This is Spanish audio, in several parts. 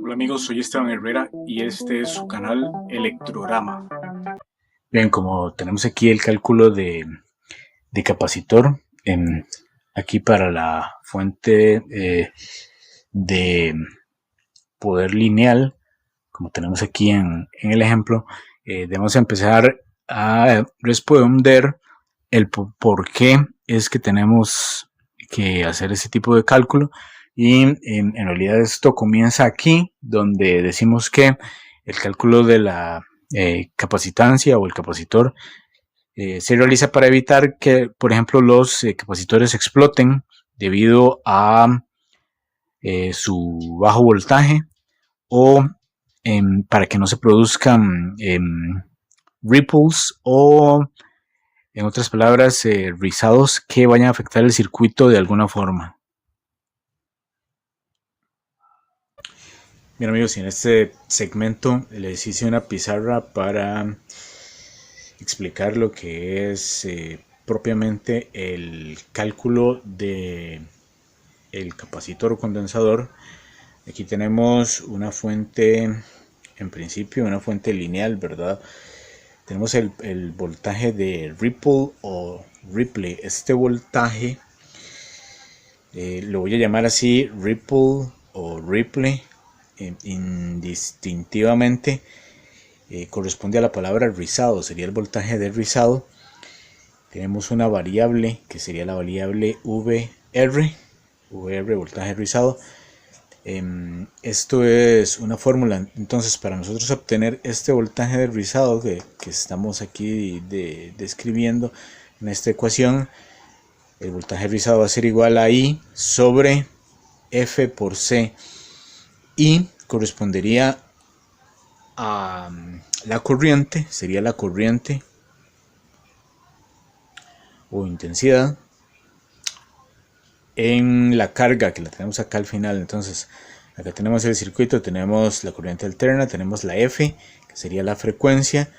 Hola amigos, soy Esteban Herrera y este es su canal Electrograma. Bien, como tenemos aquí el cálculo de capacitor, aquí para la fuente de poder lineal, como tenemos aquí en el ejemplo, debemos empezar a responder el por qué es que tenemos que hacer ese tipo de cálculo. Y en realidad esto comienza aquí, donde decimos que el cálculo de la capacitancia o el capacitor se realiza para evitar que, por ejemplo, los capacitores exploten debido a su bajo voltaje o para que no se produzcan ripples o, en otras palabras, rizados que vayan a afectar el circuito de alguna forma. Bien amigos, y en este segmento les hice una pizarra para explicar lo que es propiamente el cálculo de el capacitor o condensador. Aquí tenemos una fuente, en principio una fuente lineal, ¿verdad? Tenemos el voltaje de Ripple o Ripley. Este voltaje lo voy a llamar así, Ripple o Ripley, indistintivamente. Corresponde a la palabra rizado, sería el voltaje de rizado. Tenemos una variable que sería la variable VR, voltaje rizado. Esto es una fórmula, entonces para nosotros obtener este voltaje de rizado que estamos aquí describiendo en esta ecuación, el voltaje rizado va a ser igual a I sobre F por C y correspondería a la corriente, sería la corriente o intensidad en la carga que la tenemos acá al final. Entonces acá tenemos el circuito, tenemos la corriente alterna, tenemos la F que sería la frecuencia.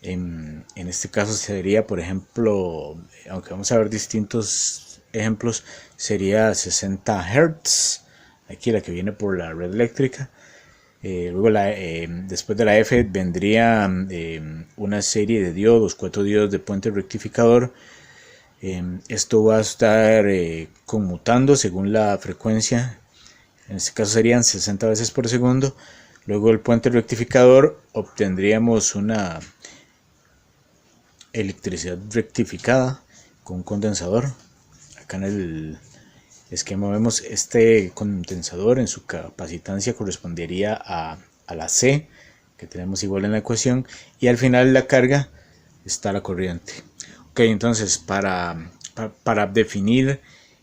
En este caso sería, por ejemplo, aunque vamos a ver distintos ejemplos, sería 60 Hz, aquí la que viene por la red eléctrica. Luego después de la F vendría una serie de diodos, 4 diodos de puente rectificador. Esto va a estar conmutando según la frecuencia, en este caso serían 60 veces por segundo. Luego el puente rectificador obtendríamos una electricidad rectificada con un condensador. Acá en el esquema vemos este condensador en su capacitancia correspondería a la C que tenemos igual en la ecuación, y al final la carga está la corriente. Ok, entonces para definir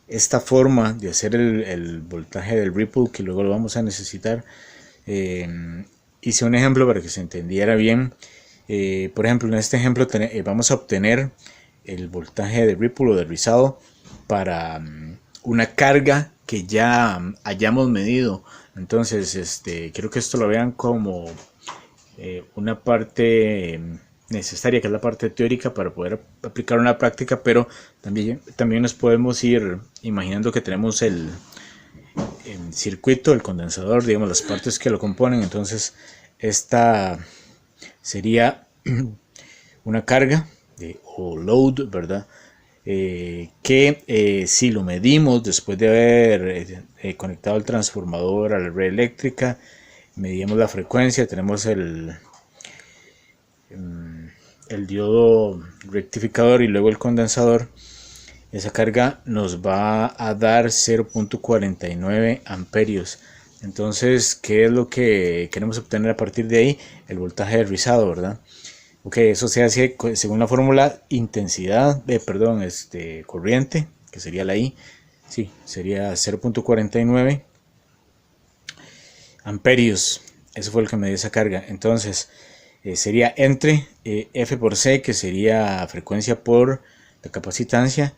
esta forma de hacer el voltaje del ripple, que luego lo vamos a necesitar, hice un ejemplo para que se entendiera bien. Por ejemplo, en este ejemplo vamos a obtener el voltaje de ripple o de rizado para una carga que ya hayamos medido. Entonces, quiero que esto lo vean como una parte necesaria, que es la parte teórica para poder aplicar una práctica, pero también nos podemos ir imaginando que tenemos el circuito, el condensador, digamos las partes que lo componen. Entonces esta sería una carga o load, ¿verdad? Que si lo medimos después de haber conectado el transformador a la red eléctrica, medimos la frecuencia, tenemos el diodo rectificador y luego el condensador. Esa carga nos va a dar 0.49 amperios. Entonces, ¿qué es lo que queremos obtener a partir de ahí? El voltaje de rizado, ¿verdad? Ok, eso se hace según la fórmula intensidad, corriente, que sería la I. Sí, sería 0.49 amperios. Eso fue lo que me dio esa carga. Entonces, sería entre F por C, que sería frecuencia por la capacitancia.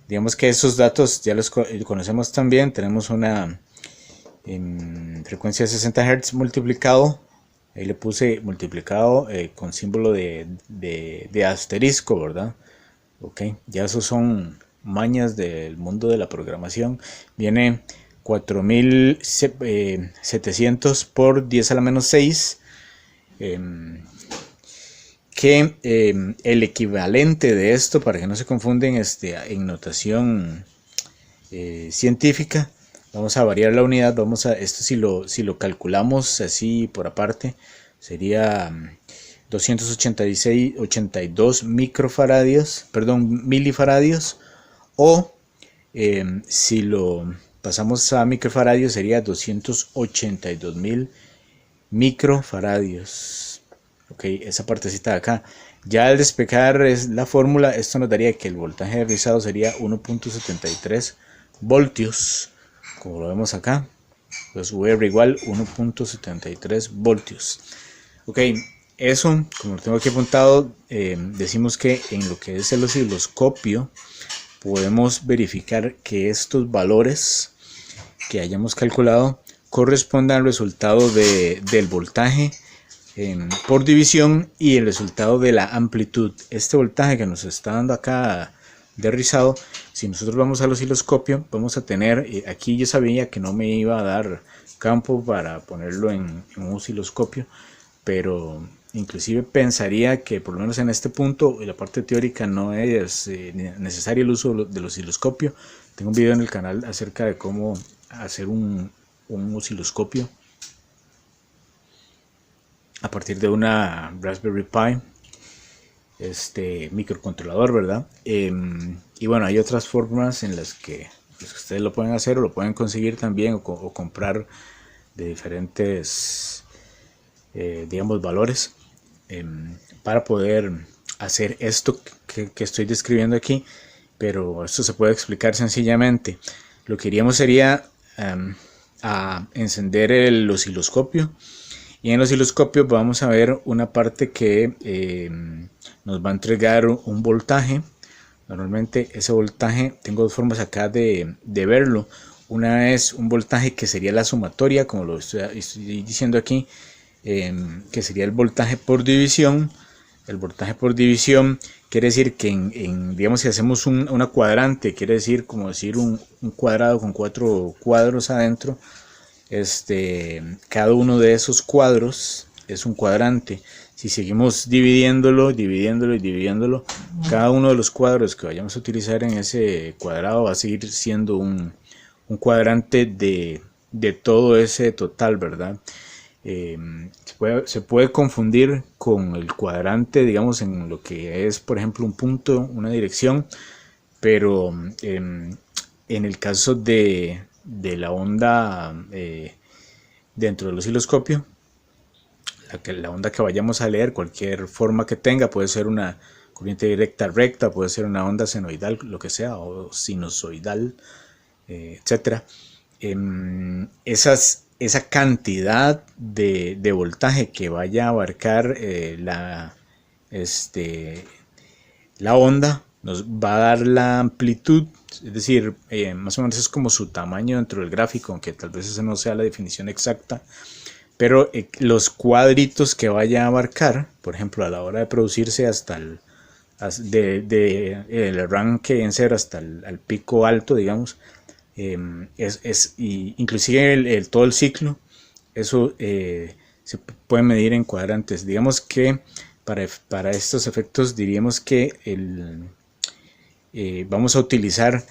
Digamos que esos datos ya los conocemos también. Tenemos una frecuencia de 60 Hz multiplicado. Ahí le puse multiplicado con símbolo de asterisco, ¿verdad? Ok, ya esos son mañas del mundo de la programación. Viene 4700 por 10 a la menos 6, que el equivalente de esto, para que no se confunden en notación científica, vamos a variar la unidad, esto si lo calculamos así por aparte, sería 282 milifaradios, o si lo pasamos a microfaradios sería 282.000 microfaradios. Ok, esa partecita de acá. Ya al despejar la fórmula, esto nos daría que el voltaje de rizado sería 1.73 voltios, como lo vemos acá. Pues VR igual 1.73 voltios. Ok, eso, como lo tengo aquí apuntado, decimos que en lo que es el osciloscopio podemos verificar que estos valores que hayamos calculado correspondan al resultado del voltaje por división y el resultado de la amplitud. Este voltaje que nos está dando acá de rizado, si nosotros vamos al osciloscopio, vamos a tener, aquí yo sabía que no me iba a dar campo para ponerlo en un osciloscopio, pero inclusive pensaría que por lo menos en este punto, en la parte teórica, no es necesario el uso del osciloscopio. Tengo un video en el canal acerca de cómo hacer un osciloscopio a partir de una Raspberry Pi, microcontrolador, ¿verdad? Y bueno, hay otras formas en las que ustedes lo pueden hacer o lo pueden conseguir también o comprar de diferentes digamos valores para poder hacer esto que estoy describiendo aquí, pero esto se puede explicar sencillamente. Lo que haríamos sería a encender el osciloscopio, y en el osciloscopio vamos a ver una parte que nos va a entregar un voltaje. Normalmente ese voltaje, tengo dos formas acá de verlo. Una es un voltaje que sería la sumatoria, como lo estoy diciendo aquí, que sería el voltaje por división. El voltaje por división quiere decir que digamos, si hacemos una cuadrante, quiere decir como decir un cuadrado con 4 cuadros adentro. Cada uno de esos cuadros es un cuadrante. Si seguimos dividiéndolo, cada uno de los cuadros que vayamos a utilizar en ese cuadrado va a seguir siendo un cuadrante de todo ese total, ¿verdad? Se puede confundir con el cuadrante, digamos, en lo que es, por ejemplo, un punto, una dirección, pero en el caso de la onda dentro del osciloscopio, la onda que vayamos a leer, cualquier forma que tenga, puede ser una corriente directa recta, puede ser una onda senoidal, lo que sea, o sinusoidal, etcétera. Esa cantidad de voltaje que vaya a abarcar la onda nos va a dar la amplitud, es decir, más o menos es como su tamaño dentro del gráfico, aunque tal vez esa no sea la definición exacta, pero los cuadritos que vaya a abarcar, por ejemplo, a la hora de producirse hasta el arranque en cero hasta el pico alto, digamos, inclusive todo el ciclo, eso se puede medir en cuadrantes. Digamos que para estos efectos diríamos que vamos a utilizar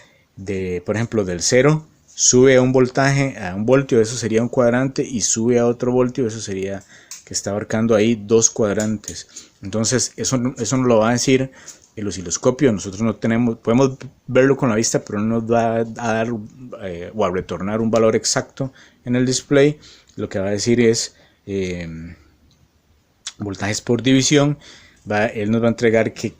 por ejemplo, del 0 sube a un voltaje, a un voltio, eso sería un cuadrante, y sube a otro voltio, eso sería que está abarcando ahí 2 cuadrantes. Entonces eso nos lo va a decir el osciloscopio. Nosotros no podemos verlo con la vista, pero no nos va a dar o a retornar un valor exacto en el display. Lo que va a decir es voltajes por división. Él nos va a entregar que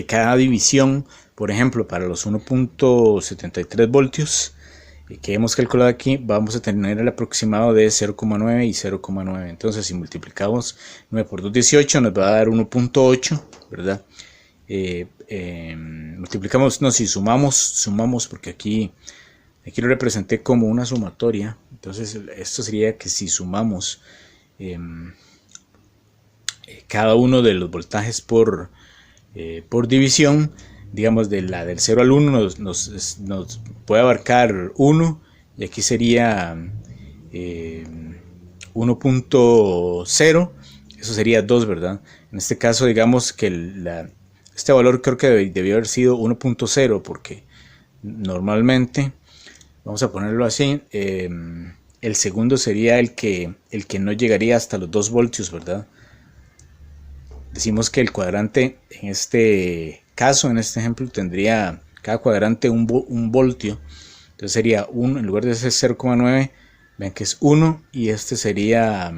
cada división, por ejemplo, para los 1.73 voltios que hemos calculado aquí, vamos a tener el aproximado de 0,9 y 0,9. Entonces, si multiplicamos 9 por 2, 18, nos va a dar 1.8, ¿verdad? Multiplicamos, no, si sumamos, porque aquí lo representé como una sumatoria. Entonces, esto sería que si sumamos cada uno de los voltajes por división, digamos del 0 al 1 nos puede abarcar 1, y aquí sería 1.0, eso sería 2, ¿verdad? En este caso digamos que este valor creo que debió haber sido 1.0 porque normalmente, vamos a ponerlo así, el segundo sería el que no llegaría hasta los 2 voltios, ¿verdad? Decimos que el cuadrante en este caso, en este ejemplo, tendría cada cuadrante un voltio. Entonces sería 1, en lugar de ser 0,9, vean que es 1 y este sería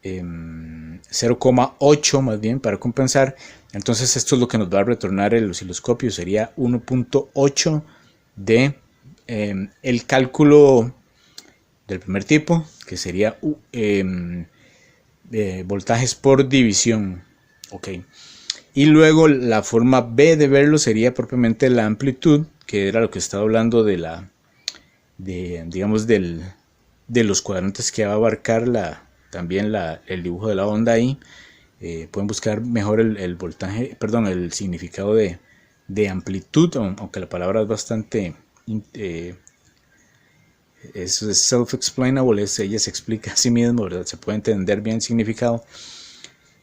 0,8 más bien para compensar. Entonces esto es lo que nos va a retornar el osciloscopio, sería 1.8 de el cálculo del primer tipo, que sería voltajes por división. Ok. Y luego la forma B de verlo sería propiamente la amplitud, que era lo que estaba hablando digamos de los cuadrantes que va a abarcar también el dibujo de la onda ahí. Pueden buscar mejor el voltaje, perdón, el significado de amplitud, aunque la palabra es bastante es self-explainable, ella se explica a sí misma, ¿verdad? Se puede entender bien el significado.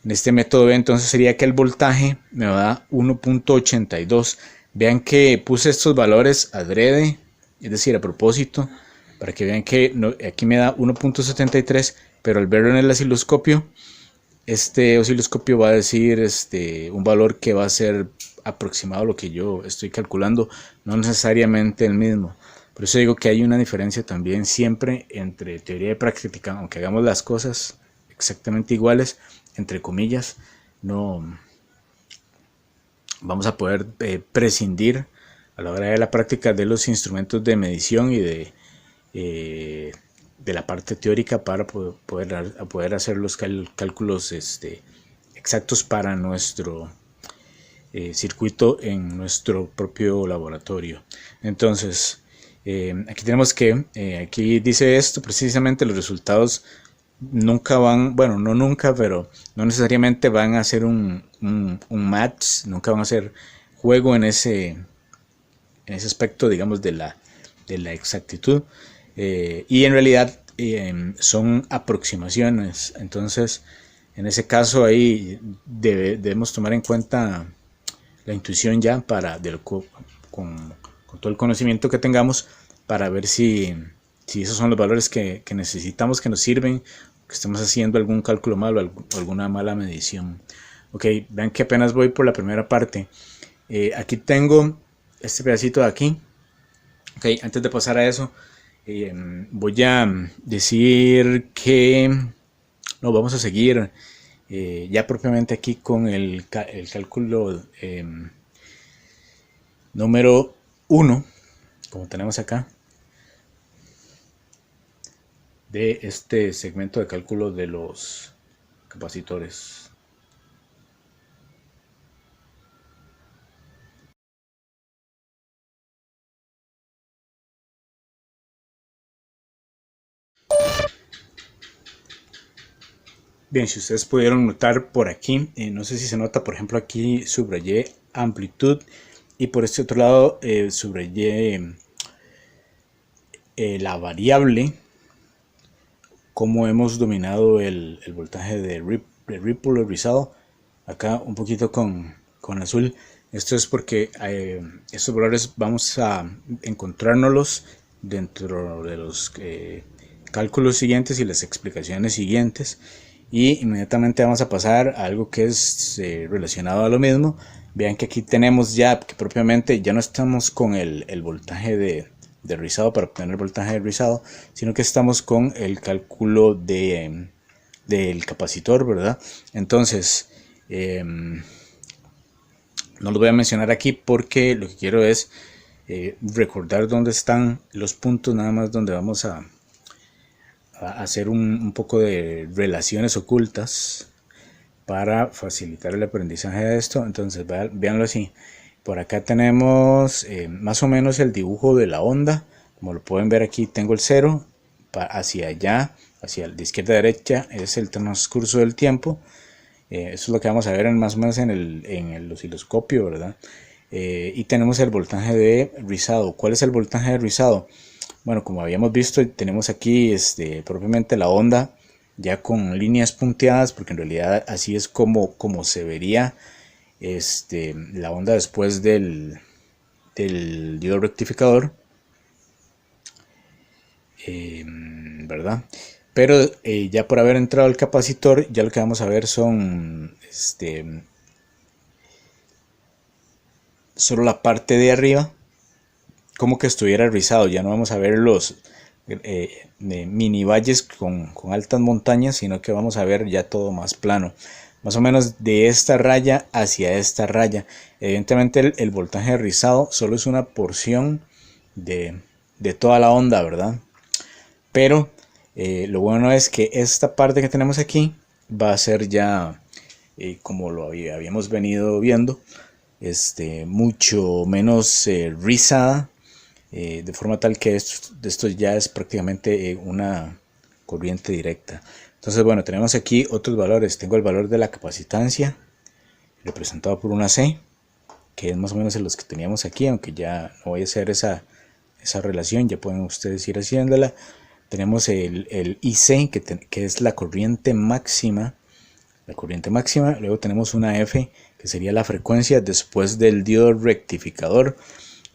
En este método B entonces sería que el voltaje me va a dar 1.82. Vean que puse estos valores adrede, es decir, a propósito, para que vean que aquí me da 1.73, pero al verlo en el osciloscopio, este osciloscopio va a decir un valor que va a ser aproximado a lo que yo estoy calculando, no necesariamente el mismo. Por eso digo que hay una diferencia también siempre entre teoría y práctica, aunque hagamos las cosas exactamente iguales, entre comillas, no vamos a poder prescindir a la hora de la práctica de los instrumentos de medición y de la parte teórica para poder hacer los cálculos exactos para nuestro circuito en nuestro propio laboratorio. Entonces, aquí tenemos que, aquí dice esto, precisamente los resultados nunca van, bueno, no nunca, pero no necesariamente van a hacer un match, nunca van a hacer juego en ese aspecto, digamos, de la exactitud. Y en realidad son aproximaciones. Entonces, en ese caso ahí debemos tomar en cuenta la intuición ya con todo el conocimiento que tengamos para ver si esos son los valores que necesitamos, que nos sirven, que estamos haciendo algún cálculo malo o alguna mala medición. Ok, vean que apenas voy por la primera parte. Aquí tengo este pedacito de aquí. Ok, antes de pasar a eso, voy a decir que no, vamos a seguir ya propiamente aquí con el cálculo número 1, como tenemos acá, de este segmento de cálculo de los capacitores. Bien, si ustedes pudieron notar por aquí, no sé si se nota, por ejemplo aquí subrayé amplitud y por este otro lado subrayé la variable, cómo hemos dominado el voltaje de ripple o rizado, acá un poquito con azul. Esto es porque estos valores vamos a encontrárnoslos dentro de los cálculos siguientes y las explicaciones siguientes, y inmediatamente vamos a pasar a algo que es relacionado a lo mismo. Vean que aquí tenemos ya que propiamente ya no estamos con el voltaje de rizado para obtener el voltaje de rizado, sino que estamos con el cálculo del capacitor, ¿verdad? Entonces no los voy a mencionar aquí porque lo que quiero es recordar dónde están los puntos, nada más donde vamos a hacer un poco de relaciones ocultas para facilitar el aprendizaje de esto. Entonces véanlo así. Por acá tenemos más o menos el dibujo de la onda. Como lo pueden ver aquí, tengo el 0 hacia allá, hacia de izquierda a derecha, es el transcurso del tiempo. Eso es lo que vamos a ver más o menos en el osciloscopio, ¿verdad? Y tenemos el voltaje de rizado. ¿Cuál es el voltaje de rizado? bueno, como habíamos visto, tenemos aquí propiamente la onda ya con líneas punteadas, porque en realidad así es como se vería la onda después del diodo rectificador, ¿verdad? Pero ya por haber entrado el capacitor, ya lo que vamos a ver son solo la parte de arriba, como que estuviera rizado. Ya no vamos a ver los mini valles con altas montañas, sino que vamos a ver ya todo más plano, más o menos de esta raya hacia esta raya. Evidentemente el voltaje rizado solo es una porción de toda la onda, ¿verdad? Pero lo bueno es que esta parte que tenemos aquí va a ser ya como lo habíamos venido viendo, mucho menos rizada, de forma tal que esto ya es prácticamente una corriente directa. Entonces, bueno, tenemos aquí otros valores. Tengo el valor de la capacitancia representado por una C, que es más o menos los que teníamos aquí, aunque ya no voy a hacer esa relación, ya pueden ustedes ir haciéndola. Tenemos el IC, que es la corriente máxima. Luego tenemos una F, que sería la frecuencia después del diodo rectificador.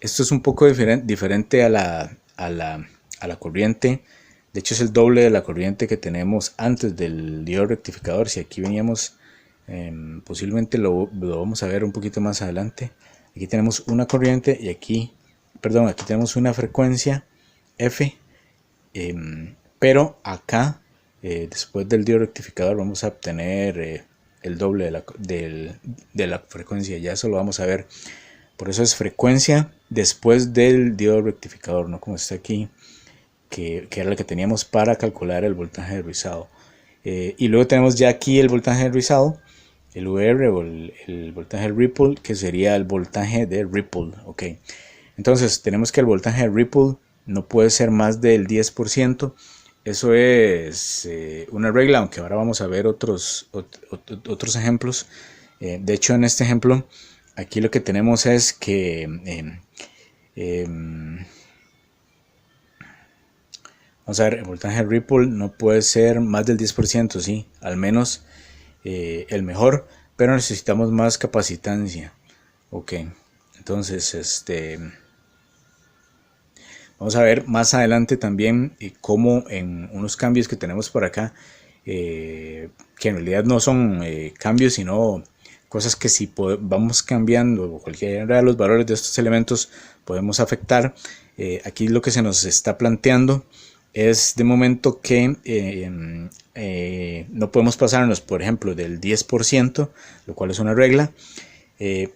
Esto es un poco diferente a la corriente. De hecho, es el doble de la corriente que tenemos antes del diodo rectificador. Si aquí veníamos, posiblemente lo vamos a ver un poquito más adelante. Aquí tenemos una corriente y aquí tenemos una frecuencia F. Pero acá, después del diodo rectificador, vamos a obtener el doble de la frecuencia. Ya eso lo vamos a ver. Por eso es frecuencia después del diodo rectificador, no como está aquí, que era la que teníamos para calcular el voltaje rizado. Y luego tenemos ya aquí el voltaje rizado, el VR o el voltaje ripple, que sería el voltaje de ripple. Okay. Entonces tenemos que el voltaje de ripple no puede ser más del 10%. Eso es una regla, aunque ahora vamos a ver otros ejemplos. De hecho, en este ejemplo, aquí lo que tenemos es que vamos a ver, el voltaje de ripple no puede ser más del 10%, sí, al menos el mejor, pero necesitamos más capacitancia. Ok, entonces vamos a ver más adelante también cómo en unos cambios que tenemos por acá, que en realidad no son cambios, sino cosas que si vamos cambiando cualquiera de los valores de estos elementos podemos afectar. Aquí lo que se nos está planteando es de momento que no podemos pasarnos, por ejemplo, del 10%, lo cual es una regla.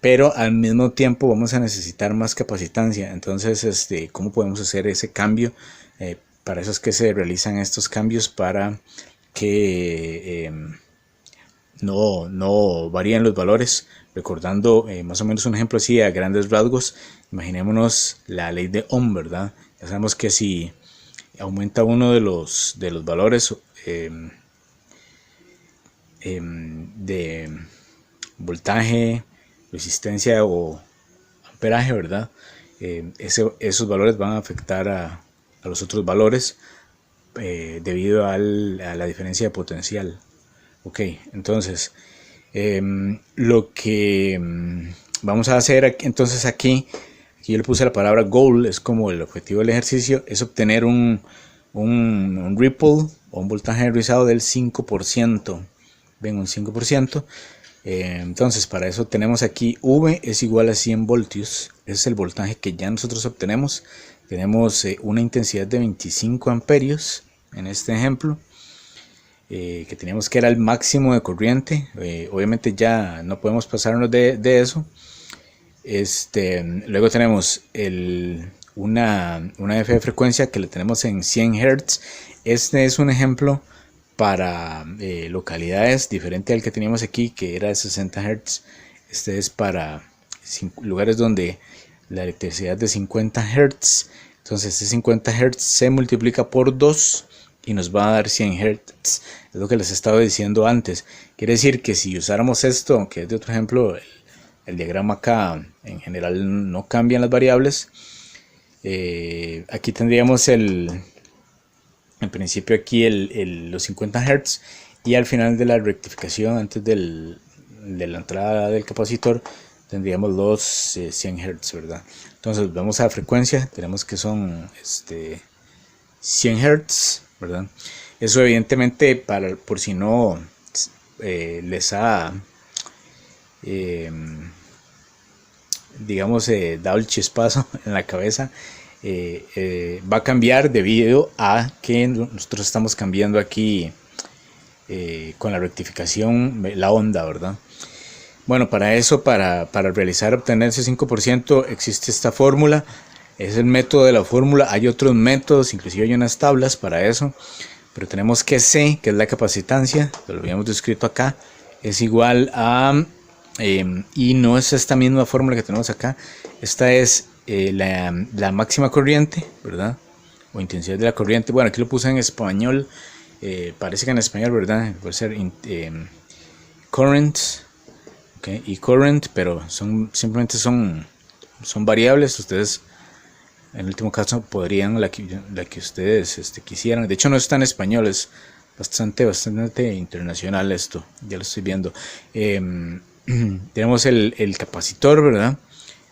Pero al mismo tiempo vamos a necesitar más capacitancia. Entonces, ¿cómo podemos hacer ese cambio? Para eso es que se realizan estos cambios, para que no varíen los valores. Recordando más o menos un ejemplo así a grandes rasgos, imaginémonos la ley de Ohm, ¿verdad? Ya sabemos que si aumenta uno de los valores de voltaje, resistencia o amperaje, ¿verdad? Esos valores van a afectar a los otros valores debido a la diferencia de potencial. Ok, entonces lo que vamos a hacer entonces aquí yo le puse la palabra goal, es como el objetivo del ejercicio, es obtener un ripple o un voltaje rizado del 5%. Ven, un 5%. Entonces para eso tenemos aquí V es igual a 100 voltios. Ese es el voltaje que ya nosotros obtenemos. Tenemos una intensidad de 25 amperios en este ejemplo, que teníamos que era el máximo de corriente. Obviamente ya no podemos pasarnos de eso. Luego tenemos una F de frecuencia que le tenemos en 100 Hz. Este es un ejemplo para localidades diferente al que teníamos aquí, que era de 60 Hz. Este es para lugares donde la electricidad es de 50 Hz. Entonces este 50 Hz se multiplica por 2 y nos va a dar 100 Hz. Es lo que les estaba diciendo antes. Quiere decir que si usáramos esto, aunque es de otro ejemplo, el diagrama acá en general no cambian las variables. aquí tendríamos en principio aquí los 50 Hz, y al final de la rectificación, antes de la entrada del capacitor, tendríamos los 100 Hz, ¿verdad? Entonces vamos a la frecuencia, tenemos que son 100 Hz, ¿verdad? Eso evidentemente, por si no les ha digamos dado el chispazo en la cabeza, va a cambiar debido a que nosotros estamos cambiando aquí con la rectificación la onda, ¿verdad? Bueno, para eso, para realizar, obtener ese 5%, existe esta fórmula. Es el método de la fórmula. Hay otros métodos, inclusive hay unas tablas para eso, pero tenemos que C, que es la capacitancia, que lo habíamos descrito acá, es igual a, y no es esta misma fórmula que tenemos acá, esta es la máxima corriente, ¿verdad? O intensidad de la corriente. Bueno, aquí lo puse en español, parece que en español, ¿verdad? Puede ser current, okay, y current, pero simplemente son variables. Ustedes en el último caso podrían la que ustedes quisieran. De hecho no está en español, es bastante internacional esto, ya lo estoy viendo. Tenemos el capacitor, ¿verdad?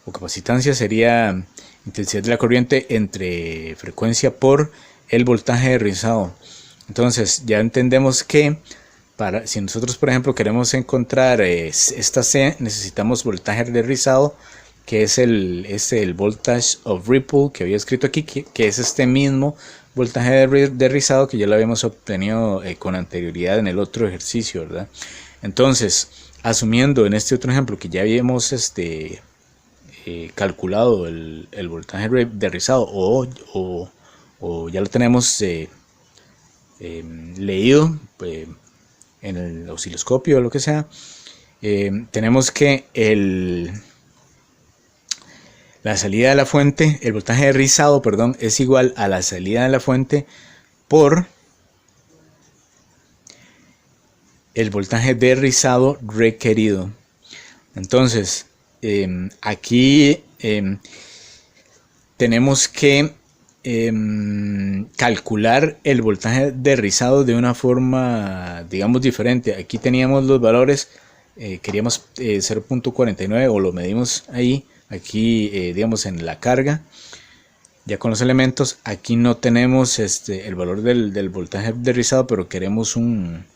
O capacitancia sería intensidad de la corriente entre frecuencia por el voltaje de rizado. Entonces ya entendemos que si nosotros, por ejemplo, queremos encontrar esta C, necesitamos voltaje de rizado, que es el voltage of ripple que había escrito aquí, que es este mismo voltaje de rizado que ya lo habíamos obtenido con anterioridad en el otro ejercicio, ¿verdad? Entonces, asumiendo en este otro ejemplo que ya habíamos calculado el voltaje de rizado, o ya lo tenemos leído en el osciloscopio o lo que sea, tenemos que la salida de la fuente, el voltaje de rizado, perdón, es igual a la salida de la fuente por el voltaje de rizado requerido. Entonces, aquí tenemos que calcular el voltaje de rizado de una forma, digamos, diferente. Aquí teníamos los valores, queríamos 0.49 o lo medimos ahí. Aquí, digamos, en la carga, ya con los elementos. Aquí no tenemos el valor del voltaje de rizado, pero queremos un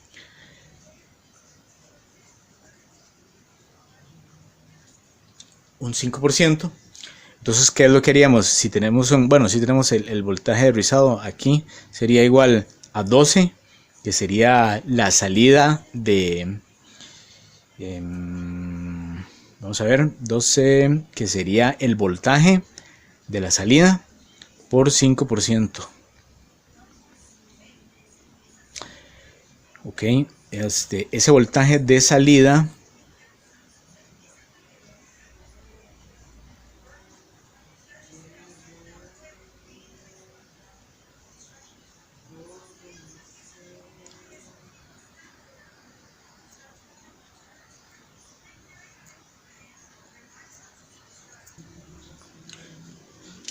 5%. Entonces, ¿qué es lo que haríamos? Si tenemos si tenemos el voltaje de rizado aquí, sería igual a 12, que sería la salida de vamos a ver, 12, que sería el voltaje de la salida por 5%. Ok, ese voltaje de salida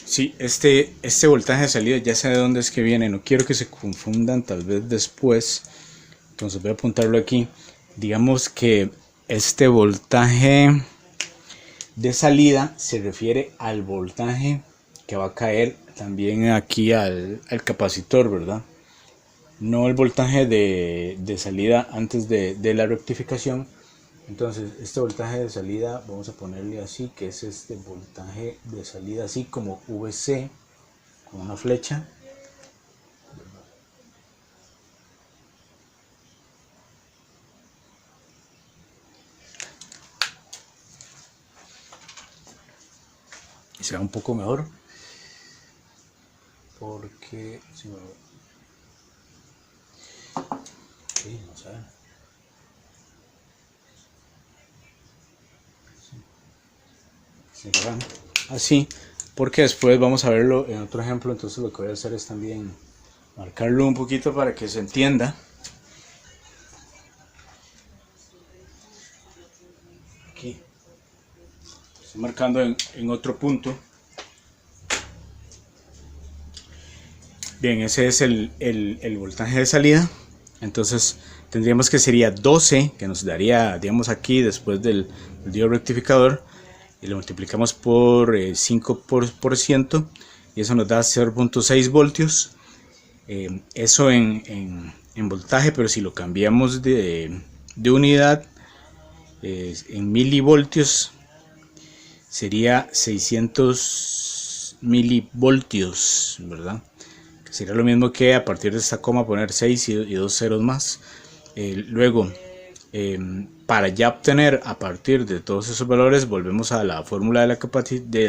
sí, este voltaje de salida ya sé de dónde es que viene, no quiero que se confundan tal vez después, entonces voy a apuntarlo aquí. Digamos que este voltaje de salida se refiere al voltaje que va a caer también aquí al capacitor, ¿verdad? No el voltaje de salida antes de la rectificación. Entonces, este voltaje de salida, vamos a ponerle así, que es este voltaje de salida, así como VC, con una flecha. Y será un poco mejor, porque si me... Sí, vamos a ver. Así, porque después vamos a verlo en otro ejemplo. Entonces lo que voy a hacer es también marcarlo un poquito para que se entienda. Aquí estoy marcando en otro punto. Bien, ese es el voltaje de salida. Entonces tendríamos que sería 12, que nos daría, digamos aquí, después del diodo rectificador, y lo multiplicamos por 5%, y eso nos da 0.6 voltios. Eso en voltaje, pero si lo cambiamos de unidad, en milivoltios, sería 600 milivoltios, ¿verdad? Que sería lo mismo que a partir de esta coma poner 6 y 2 ceros más. Luego, para ya obtener a partir de todos esos valores, volvemos a la fórmula de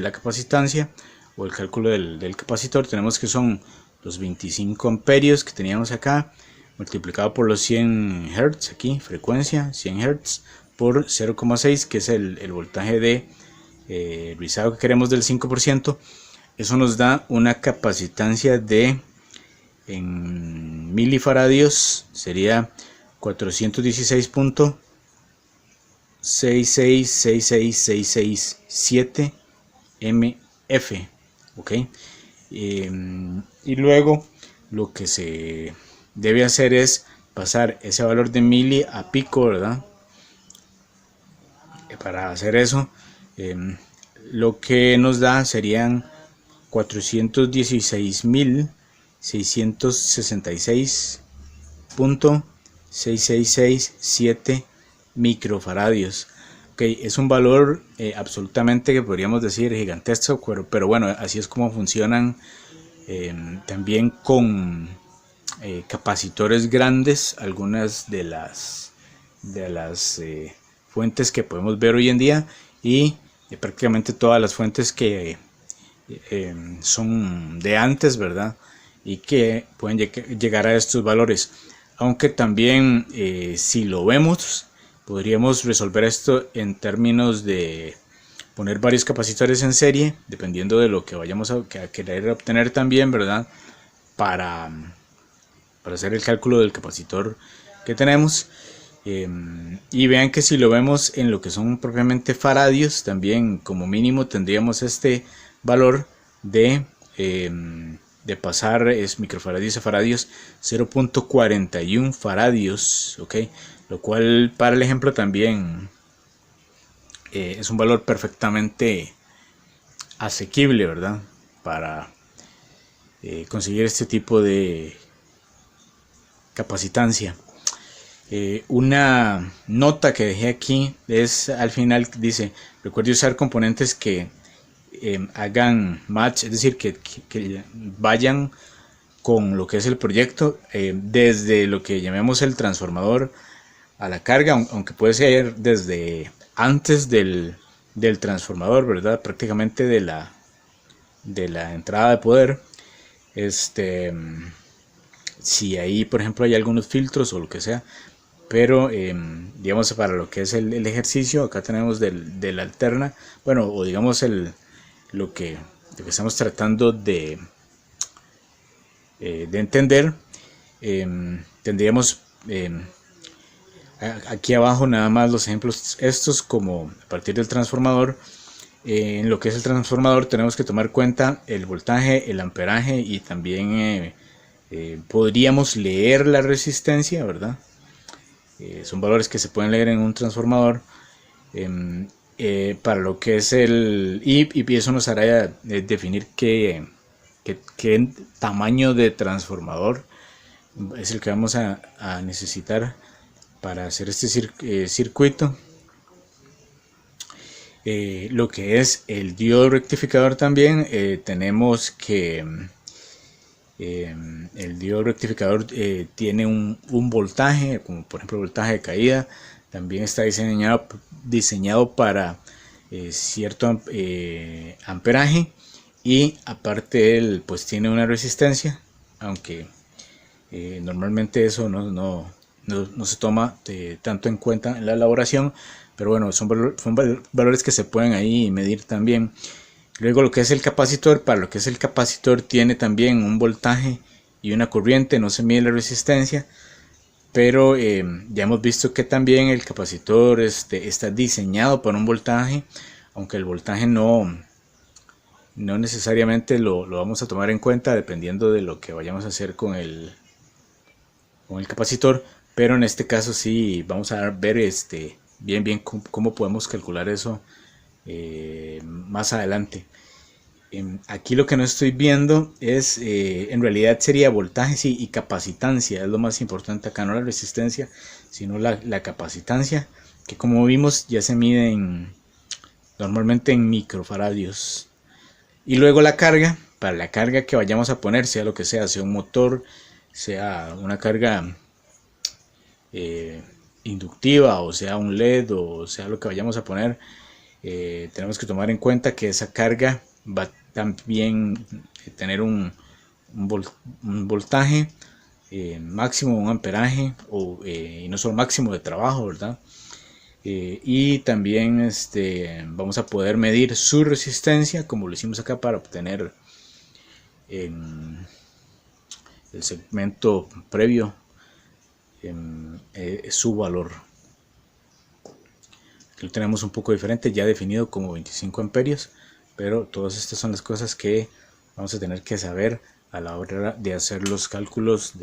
la capacitancia o el cálculo del capacitor. Tenemos que son los 25 amperios que teníamos acá, multiplicado por los 100 Hz, aquí, frecuencia, 100 Hz, por 0,6, que es el voltaje de rizado que queremos del 5%. Eso nos da una capacitancia de, en milifaradios, sería 417.6666667 mF, ¿ok? Y luego lo que se debe hacer es pasar ese valor de mili a pico, ¿verdad? Para hacer eso, lo que nos da serían 416.666.6667 microfaradios. Okay, es un valor absolutamente, que podríamos decir, gigantesco, pero bueno, así es como funcionan también con capacitores grandes, algunas de las fuentes que podemos ver hoy en día, y prácticamente todas las fuentes que son de antes, ¿verdad? Y que pueden llegar a estos valores. Aunque también, si lo vemos, podríamos resolver esto en términos de poner varios capacitores en serie, dependiendo de lo que vayamos a querer obtener también, ¿verdad? Para hacer el cálculo del capacitor que tenemos. Y vean que si lo vemos en lo que son propiamente faradios, también como mínimo tendríamos este valor de pasar, es microfaradios a faradios, 0.41 faradios, ¿ok? Lo cual para el ejemplo también es un valor perfectamente asequible, ¿verdad? Para conseguir este tipo de capacitancia. Una nota que dejé aquí es al final, dice: recuerde usar componentes que hagan match, es decir, que vayan con lo que es el proyecto, desde lo que llamemos el transformador a la carga, aunque puede ser desde antes del transformador, ¿verdad? Prácticamente de la entrada de poder. Si ahí, por ejemplo, hay algunos filtros o lo que sea, pero digamos, para lo que es el ejercicio, acá tenemos del alterna, bueno, o digamos lo que estamos tratando de entender. Tendríamos aquí abajo nada más los ejemplos estos, como a partir del transformador. En lo que es el transformador tenemos que tomar cuenta el voltaje, el amperaje, y también podríamos leer la resistencia, ¿verdad? Son valores que se pueden leer en un transformador. Para lo que es y eso nos hará definir qué tamaño de transformador es el que vamos a necesitar para hacer este circuito. Lo que es el diodo rectificador también, tenemos que el diodo rectificador tiene un voltaje, como por ejemplo voltaje de caída. También está diseñado para cierto amperaje, y aparte él pues tiene una resistencia, aunque normalmente eso no se toma tanto en cuenta en la elaboración, pero bueno, son valores que se pueden ahí medir también. Luego lo que es el capacitor, para lo que es el capacitor tiene también un voltaje y una corriente, no se mide la resistencia, pero ya hemos visto que también el capacitor está diseñado para un voltaje, aunque el voltaje no no necesariamente lo vamos a tomar en cuenta dependiendo de lo que vayamos a hacer con el capacitor, pero en este caso sí vamos a ver bien cómo podemos calcular eso más adelante. Aquí lo que no estoy viendo es, en realidad sería voltaje y capacitancia, es lo más importante acá, no la resistencia, sino la capacitancia, que como vimos ya se mide normalmente en microfaradios. Y luego la carga, para la carga que vayamos a poner, sea lo que sea un motor, sea una carga eh, inductiva, o sea un LED, o sea lo que vayamos a poner, tenemos que tomar en cuenta que esa carga va a también tener un voltaje máximo, un amperaje, y no solo máximo de trabajo, ¿verdad? Y también vamos a poder medir su resistencia, como lo hicimos acá, para obtener en el segmento previo su valor. Aquí lo tenemos un poco diferente, ya definido como 25 amperios, pero todas estas son las cosas que vamos a tener que saber a la hora de hacer los cálculos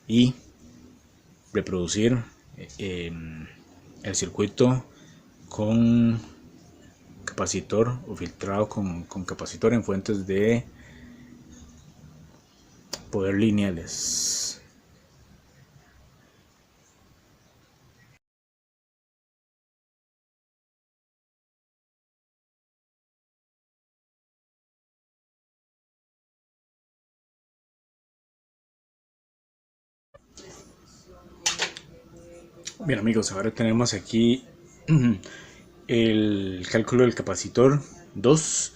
y reproducir el circuito con capacitor o filtrado con capacitor en fuentes de poder lineales. Bien amigos, ahora tenemos aquí el cálculo del capacitor 2.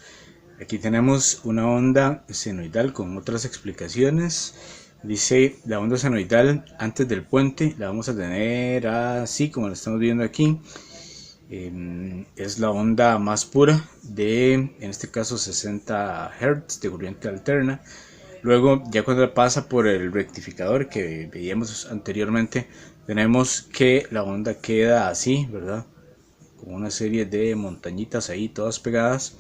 Aquí tenemos una onda senoidal con otras explicaciones. Dice la onda senoidal antes del puente la vamos a tener así como la estamos viendo aquí. Es la onda más pura de, en este caso, 60 Hz de corriente alterna. Luego, ya cuando pasa por el rectificador que veíamos anteriormente, tenemos que la onda queda así, ¿verdad? Con una serie de montañitas ahí, todas pegadas.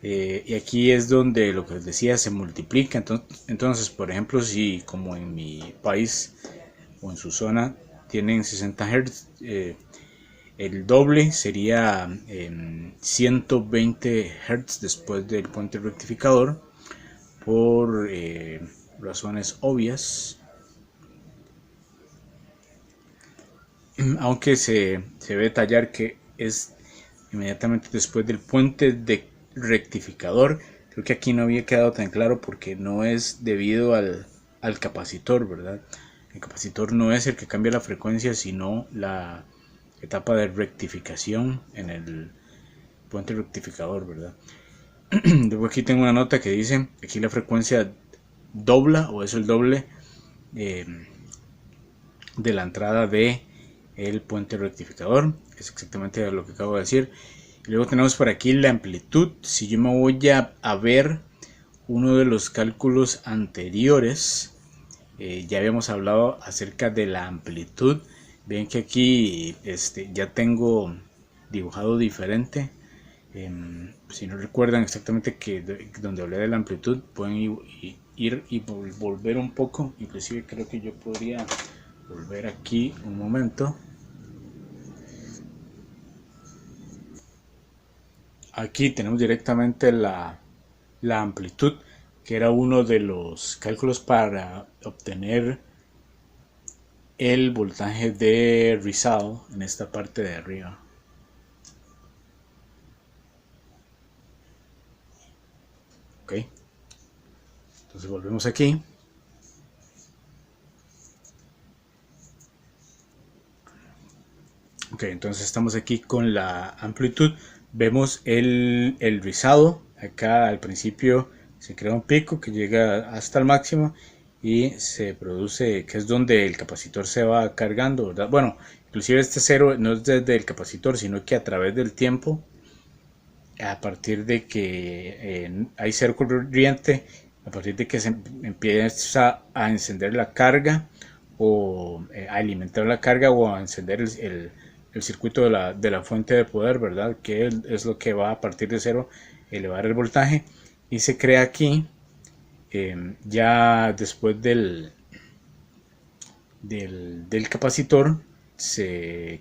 Y aquí es donde lo que les decía se multiplica. Entonces, por ejemplo, si como en mi país o en su zona tienen 60 Hz, el doble sería 120 Hz después del puente rectificador, por razones obvias. Aunque se ve detallar que es inmediatamente después del puente de rectificador. Creo que aquí no había quedado tan claro porque no es debido al capacitor, ¿verdad? El capacitor no es el que cambia la frecuencia, sino la etapa de rectificación en el puente rectificador, ¿verdad? Luego aquí tengo una nota que dice, aquí la frecuencia dobla o es el doble eh, de la entrada de el puente rectificador. Es exactamente lo que acabo de decir. Y luego tenemos por aquí la amplitud. Si yo me voy a ver uno de los cálculos anteriores, ya habíamos hablado acerca de la amplitud. Ven que aquí ya tengo dibujado diferente. Si no recuerdan exactamente donde hablé de la amplitud, pueden ir y volver un poco. Inclusive creo que yo podría volver aquí un momento. Aquí tenemos directamente la amplitud, que era uno de los cálculos para obtener el voltaje de rizado en esta parte de arriba. Ok, entonces volvemos aquí. Ok, entonces estamos aquí con la amplitud. Vemos el rizado. Acá al principio se crea un pico que llega hasta el máximo y se produce, que es donde el capacitor se va cargando, ¿verdad? Bueno, inclusive este cero no es desde el capacitor, sino que a través del tiempo, a partir de que hay cero corriente, a partir de que se empieza a encender la carga o a alimentar la carga o a encender el circuito de la fuente de poder, ¿verdad? Que es lo que va a partir de cero elevar el voltaje, y se crea aquí, ya después del capacitor, se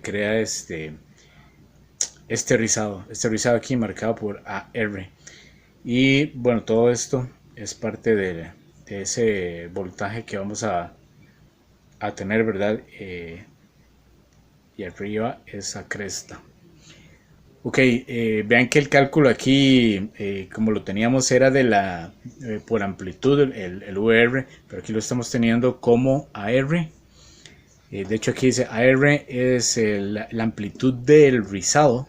crea este rizado aquí marcado por AR. Y bueno, todo esto es parte de ese voltaje que vamos a tener, ¿verdad? Y arriba esa cresta. Ok, vean que el cálculo aquí, como lo teníamos, era de por amplitud, el UR, pero aquí lo estamos teniendo como AR. De hecho, aquí dice AR es la amplitud del rizado,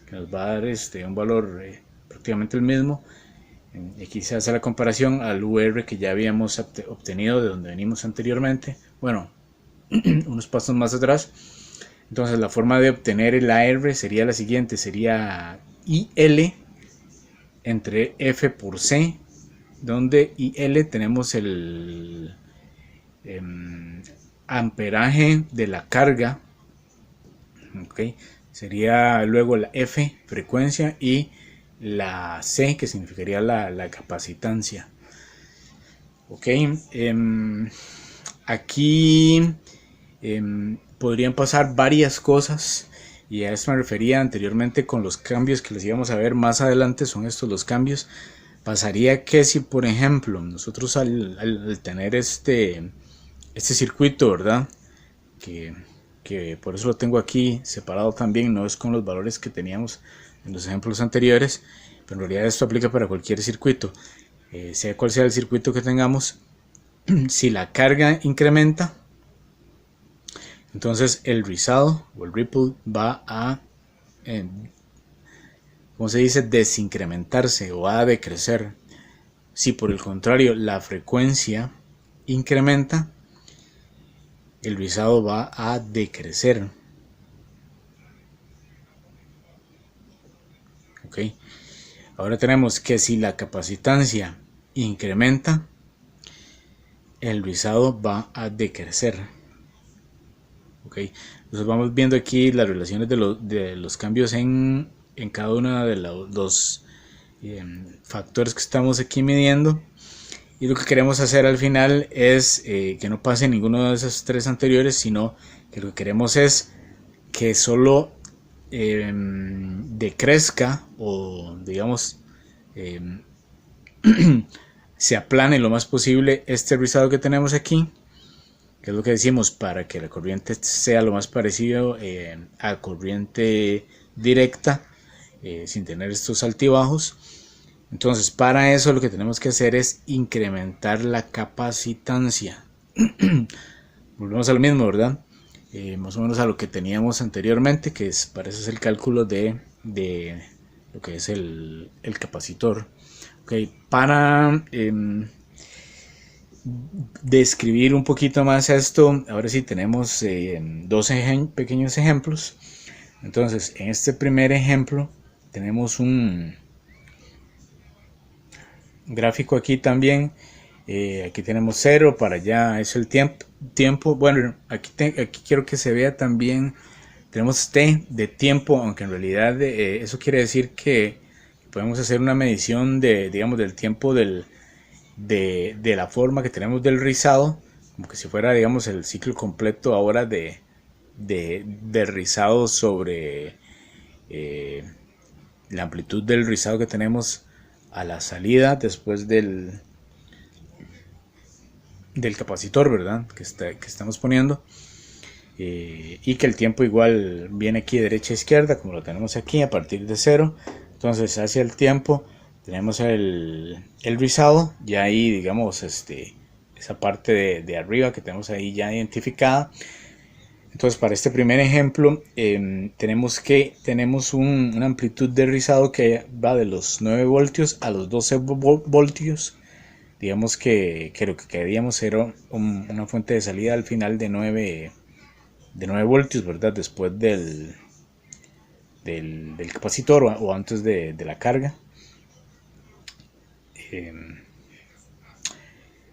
que nos va a dar un valor prácticamente el mismo. Aquí se hace la comparación al UR que ya habíamos obtenido de donde venimos anteriormente. Bueno, unos pasos más atrás. Entonces la forma de obtener el AR sería la siguiente, sería IL entre F por C, donde IL tenemos el amperaje de la carga, ¿okay? Sería luego la F, frecuencia, y la C, que significaría la capacitancia. Ok, aquí podrían pasar varias cosas, y a esto me refería anteriormente con los cambios que les íbamos a ver más adelante. Son estos los cambios. Pasaría que si, por ejemplo, nosotros al tener este circuito, ¿verdad? Que por eso lo tengo aquí separado también, no es con los valores que teníamos en los ejemplos anteriores, pero en realidad esto aplica para cualquier circuito, sea cual sea el circuito que tengamos. Si la carga incrementa, entonces el rizado o el ripple va a, ¿cómo se dice?, desincrementarse o va a decrecer. Si por el contrario la frecuencia incrementa, el rizado va a decrecer. Ok, ahora tenemos que si la capacitancia incrementa, el rizado va a decrecer. Ok, entonces vamos viendo aquí las relaciones de los cambios en cada uno de los dos factores que estamos aquí midiendo. Y lo que queremos hacer al final es que no pase ninguno de esos tres anteriores, sino que lo que queremos es que solo decrezca, o digamos se aplane lo más posible este rizado que tenemos aquí, que es lo que decimos, para que la corriente sea lo más parecido a corriente directa, sin tener estos altibajos. Entonces, para eso lo que tenemos que hacer es incrementar la capacitancia. Volvemos a lo mismo, ¿verdad? Más o menos a lo que teníamos anteriormente, que es, para eso es el cálculo de lo que es el capacitor. Okay, para describir un poquito más esto, ahora sí tenemos dos pequeños ejemplos. Entonces, en este primer ejemplo tenemos un gráfico aquí también. Aquí tenemos 0, para allá es el tiempo. Bueno, aquí quiero que se vea también, tenemos t de tiempo, aunque en realidad eso quiere decir que podemos hacer una medición digamos, del tiempo de la forma que tenemos del rizado, como que si fuera, digamos, el ciclo completo ahora de rizado sobre la amplitud del rizado que tenemos a la salida después del capacitor, ¿verdad? Que estamos poniendo. Y que el tiempo igual viene aquí de derecha a izquierda, como lo tenemos aquí, a partir de 0. Entonces, hacia el tiempo tenemos el rizado, ya ahí, digamos, esa parte de arriba que tenemos ahí ya identificada. Entonces, para este primer ejemplo, tenemos una amplitud de rizado que va de los 9 voltios a los 12 voltios. Digamos que lo que queríamos era una fuente de salida al final de 9 voltios, ¿verdad? Después del capacitor, o antes de la carga.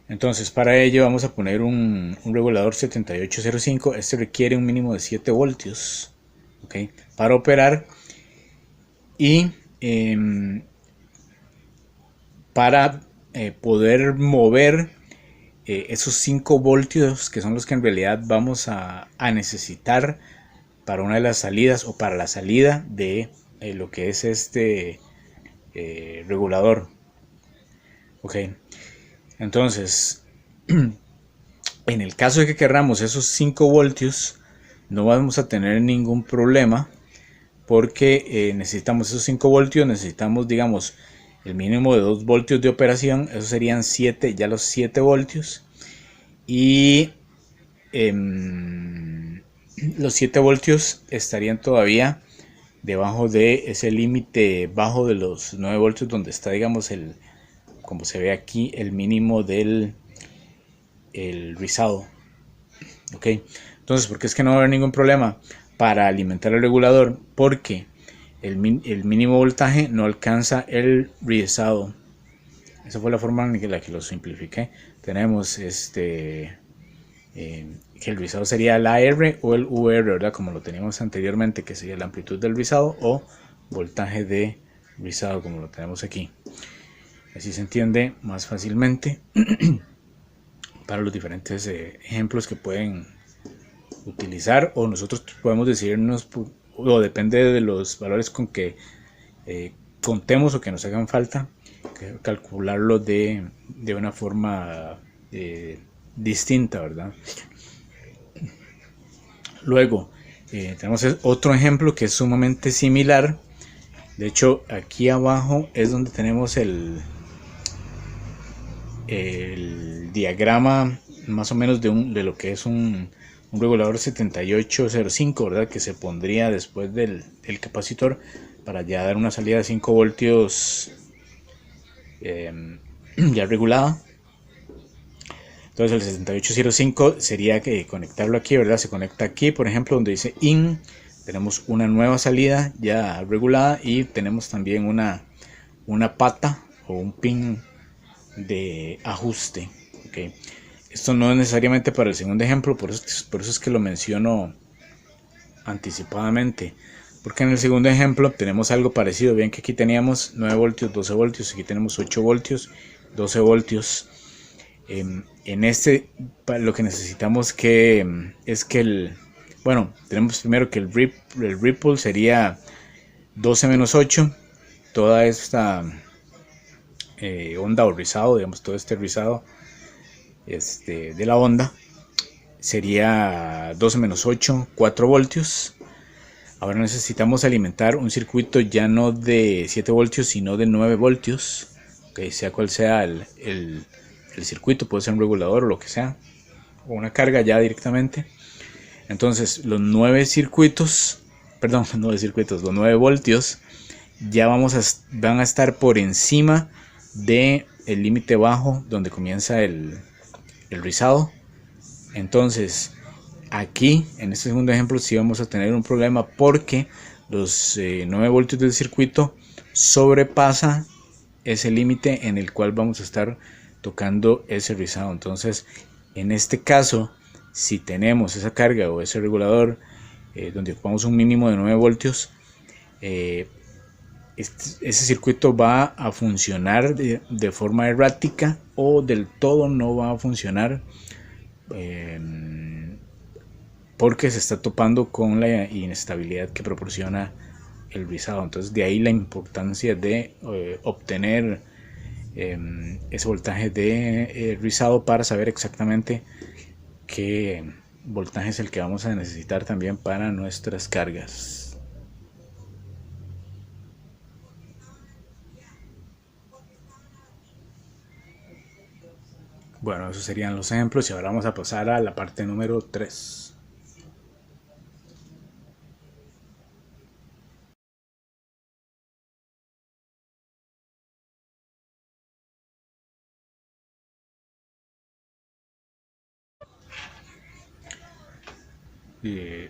Entonces, para ello vamos a poner un regulador 7805. Este requiere un mínimo de 7 voltios. ¿ok? Para operar y para poder mover esos 5 voltios que son los que en realidad vamos a necesitar para una de las salidas o para la salida de lo que es este regulador. Ok, entonces en el caso de que queramos esos 5 voltios no vamos a tener ningún problema porque necesitamos esos 5 voltios, necesitamos digamos el mínimo de 2 voltios de operación, eso serían 7, ya los 7 voltios y los 7 voltios estarían todavía debajo de ese límite bajo de los 9 voltios donde está digamos el, como se ve aquí, el mínimo del rizado. Ok, entonces ¿por qué es que no va a haber ningún problema para alimentar el regulador? Porque el mínimo voltaje no alcanza el rizado. Esa fue la forma en la que lo simplifiqué. Tenemos que el rizado sería el AR o el UR, ¿verdad? Como lo teníamos anteriormente, que sería la amplitud del rizado o voltaje de rizado, como lo tenemos aquí. Así se entiende más fácilmente para los diferentes ejemplos que pueden utilizar, o nosotros podemos decidirnos, o depende de los valores con que contemos o que nos hagan falta, calcularlo de una forma distinta, ¿verdad? Luego tenemos otro ejemplo que es sumamente similar. De hecho, aquí abajo es donde tenemos el diagrama más o menos de lo que es un regulador 7805, ¿verdad? Que se pondría después del capacitor para ya dar una salida de 5 voltios ya regulada. Entonces el 7805 sería que conectarlo aquí, ¿verdad? Se conecta aquí, por ejemplo, donde dice IN. Tenemos una nueva salida ya regulada y tenemos también una pata o un pin de ajuste. Okay. Esto no es necesariamente para el segundo ejemplo, por eso es que lo menciono anticipadamente. Porque en el segundo ejemplo tenemos algo parecido. Bien que aquí teníamos 9 voltios, 12 voltios, aquí tenemos 8 voltios, 12 voltios. En este lo que necesitamos es que tenemos primero que el ripple sería 12 menos 8. Toda esta onda o rizado, digamos, todo este rizado de la onda sería 12 menos 8, 4 voltios. Ahora necesitamos alimentar un circuito ya no de 7 voltios, sino de 9 voltios. Okay, sea cual sea el circuito, puede ser un regulador o lo que sea, o una carga ya directamente. Entonces, los 9 voltios ya van a estar por encima del límite bajo donde comienza el rizado. Entonces, aquí en este segundo ejemplo sí vamos a tener un problema porque los 9 voltios del circuito sobrepasa ese límite en el cual vamos a estar tocando ese rizado. Entonces, en este caso, si tenemos esa carga o ese regulador donde ocupamos un mínimo de 9 voltios, ese circuito va a funcionar de forma errática o del todo no va a funcionar porque se está topando con la inestabilidad que proporciona el rizado. Entonces de ahí la importancia de obtener ese voltaje de rizado para saber exactamente qué voltaje es el que vamos a necesitar también para nuestras cargas. Bueno, esos serían los ejemplos y ahora vamos a pasar a la parte número 3.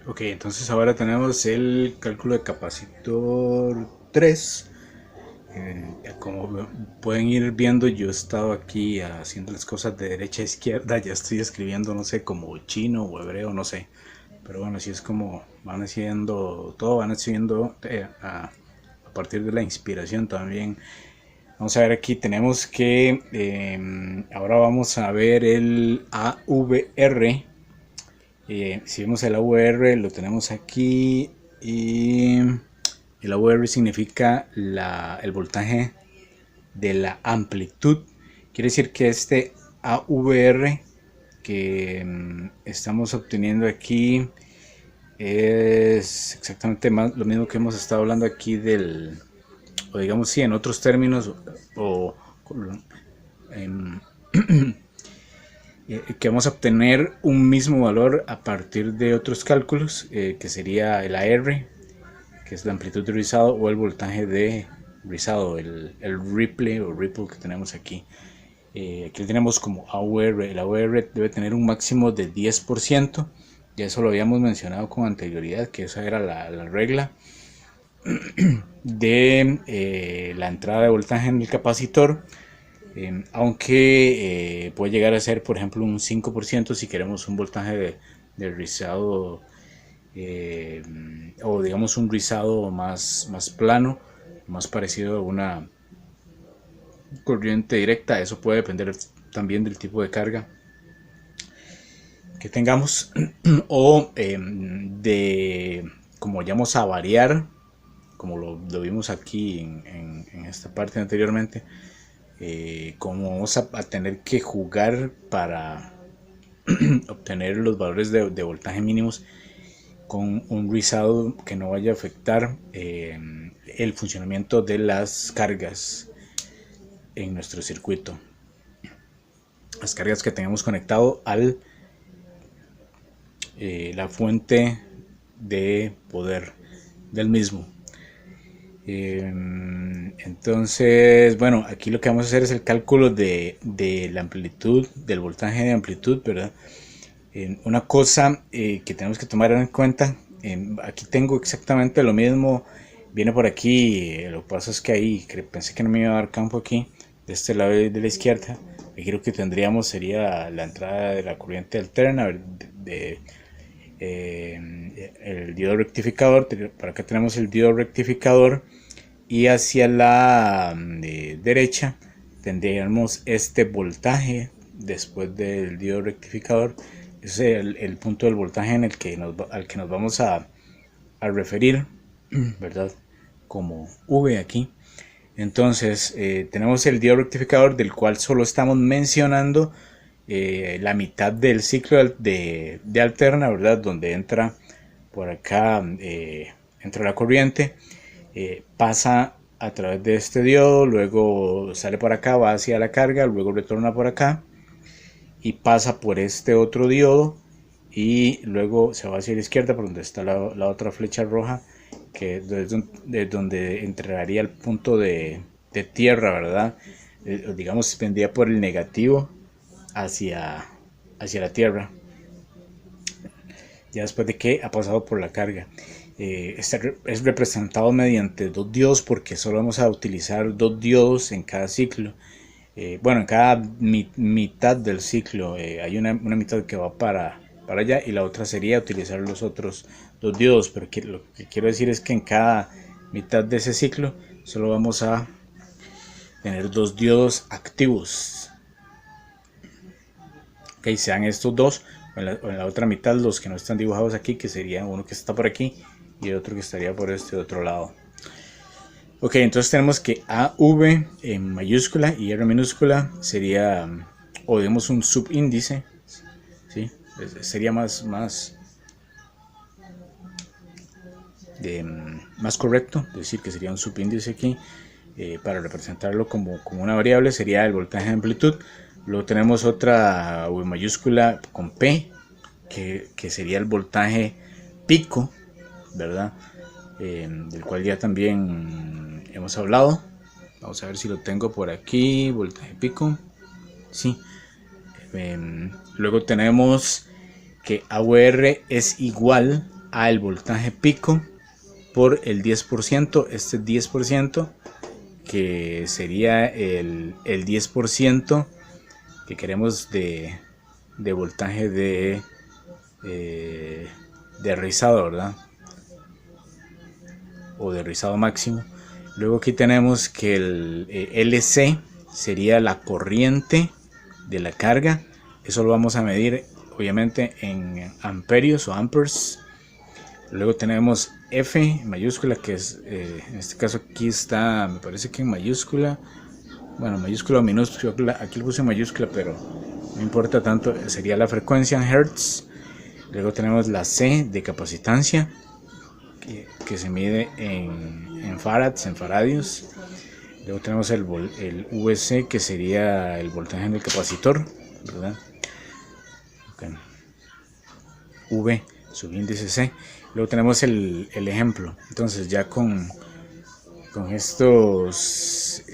Ok, entonces ahora tenemos el cálculo de capacitor 3. Como pueden ir viendo, yo he estado aquí haciendo las cosas de derecha a izquierda. Ya estoy escribiendo, no sé, como chino o hebreo, no sé. pero bueno, así es como van haciendo todo, van haciendo a partir de la inspiración también. Vamos a ver, aquí tenemos que ahora vamos a ver el AVR. Si vemos el AVR, lo tenemos aquí, y el AVR significa el voltaje de la amplitud. Quiere decir que este AVR que estamos obteniendo aquí es exactamente lo mismo que hemos estado hablando aquí o digamos, sí, en otros términos, o en, que vamos a obtener un mismo valor a partir de otros cálculos, que sería el AR, que es la amplitud de rizado, o el voltaje de rizado, el ripple o ripple que tenemos aquí. Aquí lo tenemos como AUR. El AUR debe tener un máximo de 10%. Ya eso lo habíamos mencionado con anterioridad, que esa era la regla de la entrada de voltaje en el capacitor. Aunque puede llegar a ser, por ejemplo, un 5% si queremos un voltaje de rizado, o digamos un rizado más plano, más parecido a una corriente directa. Eso puede depender también del tipo de carga que tengamos o de cómo vayamos a variar, como lo vimos aquí en esta parte anteriormente, como vamos a tener que jugar para obtener los valores de voltaje mínimos con un rizado que no vaya a afectar el funcionamiento de las cargas en nuestro circuito, las cargas que tengamos conectado al la fuente de poder del mismo. Entonces, bueno, aquí lo que vamos a hacer es el cálculo de la amplitud, del voltaje de amplitud, ¿verdad? Una cosa que tenemos que tomar en cuenta, aquí tengo exactamente lo mismo, viene por aquí, lo que pasa es que ahí pensé que no me iba a dar campo aquí, de este lado de la izquierda. Aquí lo que tendríamos sería la entrada de la corriente alterna el diodo rectificador. Por acá tenemos el diodo rectificador, y hacia la derecha tendríamos este voltaje después del diodo rectificador. Ese es el punto del voltaje en el que al que nos vamos a referir, ¿verdad? Como V aquí. Entonces tenemos el diodo rectificador, del cual solo estamos mencionando la mitad del ciclo de alterna, ¿verdad? Donde entra por acá, entra la corriente, pasa a través de este diodo, luego sale por acá, va hacia la carga, luego retorna por acá y pasa por este otro diodo, y luego se va hacia la izquierda por donde está la otra flecha roja, que es donde entraría el punto de tierra, ¿verdad? Digamos, vendría por el negativo hacia la tierra, ya después de que ha pasado por la carga. Este es representado mediante dos diodos, porque solo vamos a utilizar dos diodos en cada ciclo. Bueno, en cada mitad del ciclo hay una mitad que va para allá, y la otra sería utilizar los otros dos diodos, pero lo que quiero decir es que en cada mitad de ese ciclo solo vamos a tener dos diodos activos. Ok, sean estos dos, o en la otra mitad los que no están dibujados aquí, que sería uno que está por aquí y el otro que estaría por este otro lado. Ok, entonces tenemos que AV en mayúscula y R minúscula sería, o digamos, un subíndice, ¿sí? Sería más correcto decir que sería un subíndice aquí, para representarlo como una variable sería el voltaje de amplitud. Luego tenemos otra V mayúscula con P, que sería el voltaje pico, ¿verdad? Del cual ya también hemos hablado. Vamos a ver si lo tengo por aquí, voltaje pico. Sí. Luego tenemos que AVR es igual al voltaje pico por el 10%. Este 10%, que sería el 10% que queremos de voltaje de de rizado, ¿verdad? O de rizado máximo. Luego aquí tenemos que el LC sería la corriente de la carga. Eso lo vamos a medir obviamente en amperios o amperes. Luego tenemos F mayúscula, que es en este caso aquí está, me parece que en mayúscula, bueno, mayúscula o minúscula, aquí lo puse en mayúscula, pero no importa tanto, sería la frecuencia en hertz. Luego tenemos la C de capacitancia, que se mide en farads, en faradios. Luego tenemos el VC, que sería el voltaje en el capacitor, ¿verdad? Okay. V subíndice C. Luego tenemos el ejemplo. Entonces ya con estos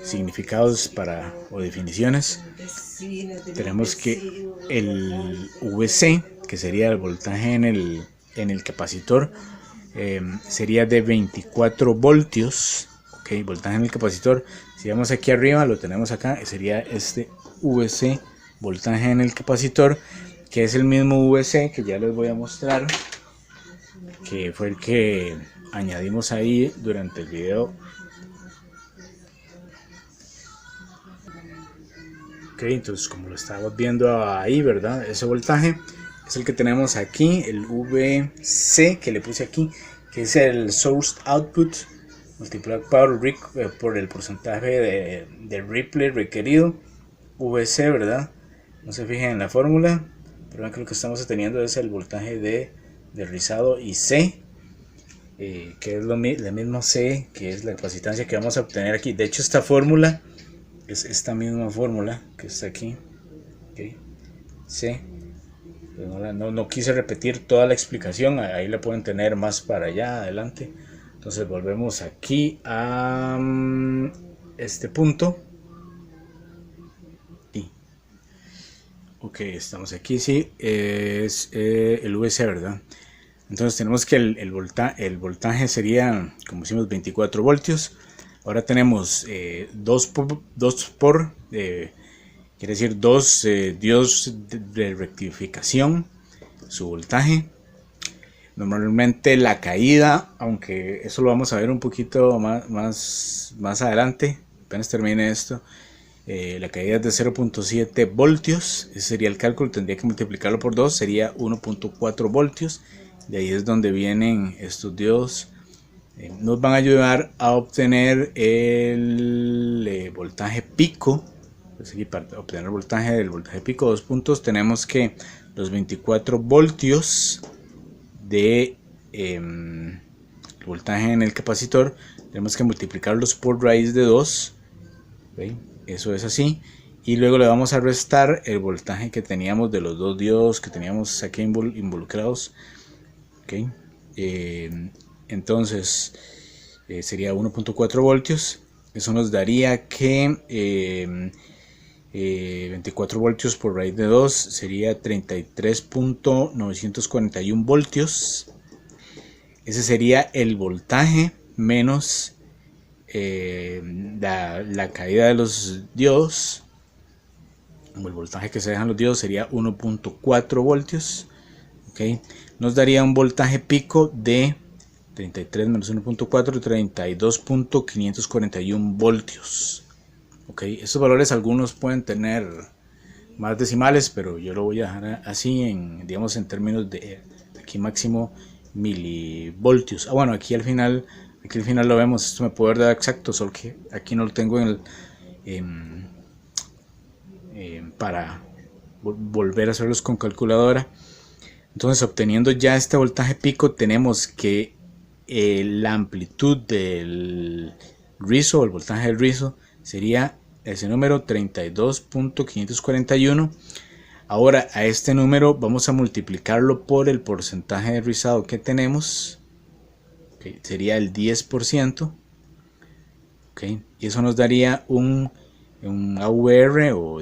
significados o definiciones, tenemos que el VC, que sería el voltaje en el capacitor, sería de 24 voltios. Ok, voltaje en el capacitor. Si vamos aquí arriba, lo tenemos acá, sería este VC, voltaje en el capacitor, que es el mismo VC que ya les voy a mostrar, que fue el que añadimos ahí durante el video. Ok, entonces como lo estamos viendo ahí, ¿verdad? Ese voltaje es el que tenemos aquí, el VC que le puse aquí, que es el Source Output multiplicado por el porcentaje de Ripple requerido, VC, ¿verdad? No se fijen en la fórmula, pero que lo que estamos obteniendo es el voltaje de rizado, y C, que es la misma C, que es la capacitancia que vamos a obtener aquí. De hecho, esta fórmula es esta misma fórmula que está aquí. Okay. C. No quise repetir toda la explicación, ahí la pueden tener más para allá adelante. Entonces volvemos aquí a este punto. Ok, estamos aquí, sí, es el VC, ¿verdad? Entonces tenemos que el voltaje sería, como decimos, 24 voltios. Ahora tenemos 2 por quiere decir 2 diodos de rectificación, su voltaje. Normalmente la caída, aunque eso lo vamos a ver un poquito más adelante, apenas termine esto, la caída es de 0.7 voltios, ese sería el cálculo, tendría que multiplicarlo por 2, sería 1.4 voltios, de ahí es donde vienen estos diodos. Nos van a ayudar a obtener el voltaje pico. Pues aquí, para obtener el voltaje pico, 2 puntos, tenemos que los 24 voltios de voltaje en el capacitor, tenemos que multiplicarlos por raíz de 2. ¿Okay? Eso es así, y luego le vamos a restar el voltaje que teníamos de los dos diodos que teníamos aquí involucrados. ¿Okay? Entonces sería 1.4 voltios. Eso nos daría que 24 voltios por raíz de 2 sería 33.941 voltios. Ese sería el voltaje menos la caída de los diodos. El voltaje que se dejan los diodos sería 1.4 voltios. Okay. Nos daría un voltaje pico de 33 menos 1.4, 32.541 voltios. Okay. Estos valores algunos pueden tener más decimales, pero yo lo voy a dejar así digamos en términos de aquí máximo milivoltios. Bueno, aquí al final lo vemos, esto me puede dar exacto, solo que aquí no lo tengo para volver a hacerlos con calculadora. Entonces, obteniendo ya este voltaje pico, tenemos que la amplitud del rizo, el voltaje del rizo, sería ese número 32.541. Ahora a este número vamos a multiplicarlo por el porcentaje de rizado que tenemos. Okay, sería el 10%. Okay, y eso nos daría un AVR o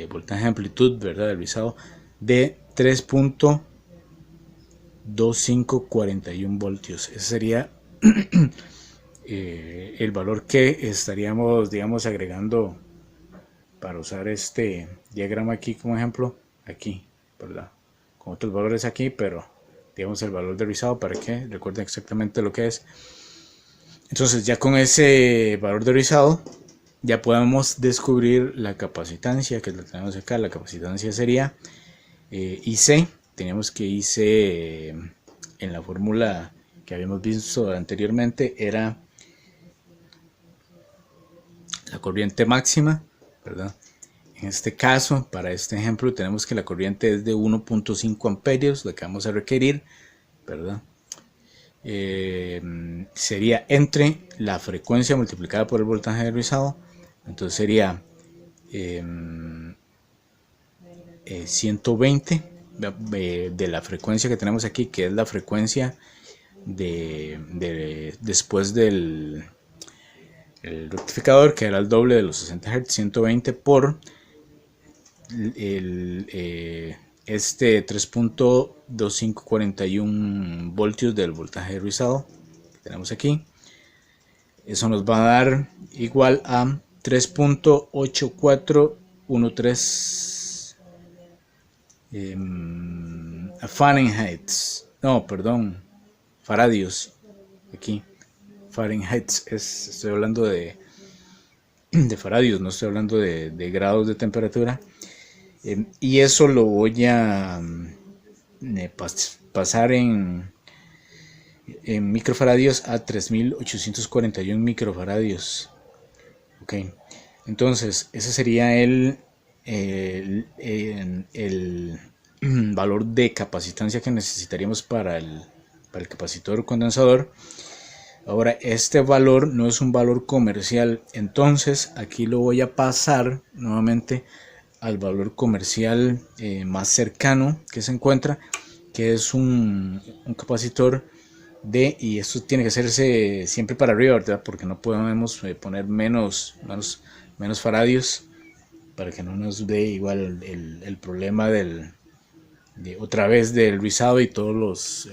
voltaje de amplitud, ¿verdad? Del rizado de 3.2541 voltios. Ese sería el valor que estaríamos, digamos, agregando para usar este diagrama aquí como ejemplo aquí, ¿verdad? Con otros valores aquí, pero digamos el valor de rizado para que recuerden exactamente lo que es. Entonces ya con ese valor de rizado ya podemos descubrir la capacitancia, que la tenemos acá. La capacitancia sería IC. Tenemos que IC en la fórmula que habíamos visto anteriormente era la corriente máxima, ¿verdad? En este caso, para este ejemplo, tenemos que la corriente es de 1.5 amperios, la que vamos a requerir, ¿verdad? Sería entre la frecuencia multiplicada por el voltaje de rizado. Entonces sería 120 de la frecuencia que tenemos aquí, que es la frecuencia después del el rectificador, que era el doble de los 60 Hz, 120 por este 3.2541 voltios del voltaje rizado que tenemos aquí. Eso nos va a dar igual a 3.8413 Fahrenheit. No, perdón, faradios. Aquí, Fahrenheit, estoy hablando de faradios, no estoy hablando de grados de temperatura. Y eso lo voy a pasar en microfaradios a 3841 microfaradios. Ok, entonces ese sería el valor de capacitancia que necesitaríamos para el capacitor condensador. Ahora, este valor no es un valor comercial, entonces aquí lo voy a pasar nuevamente al valor comercial más cercano que se encuentra, que es un capacitor y esto tiene que hacerse siempre para arriba, ¿verdad? Porque no podemos poner menos faradios para que no nos dé igual el problema otra vez del rizado y todos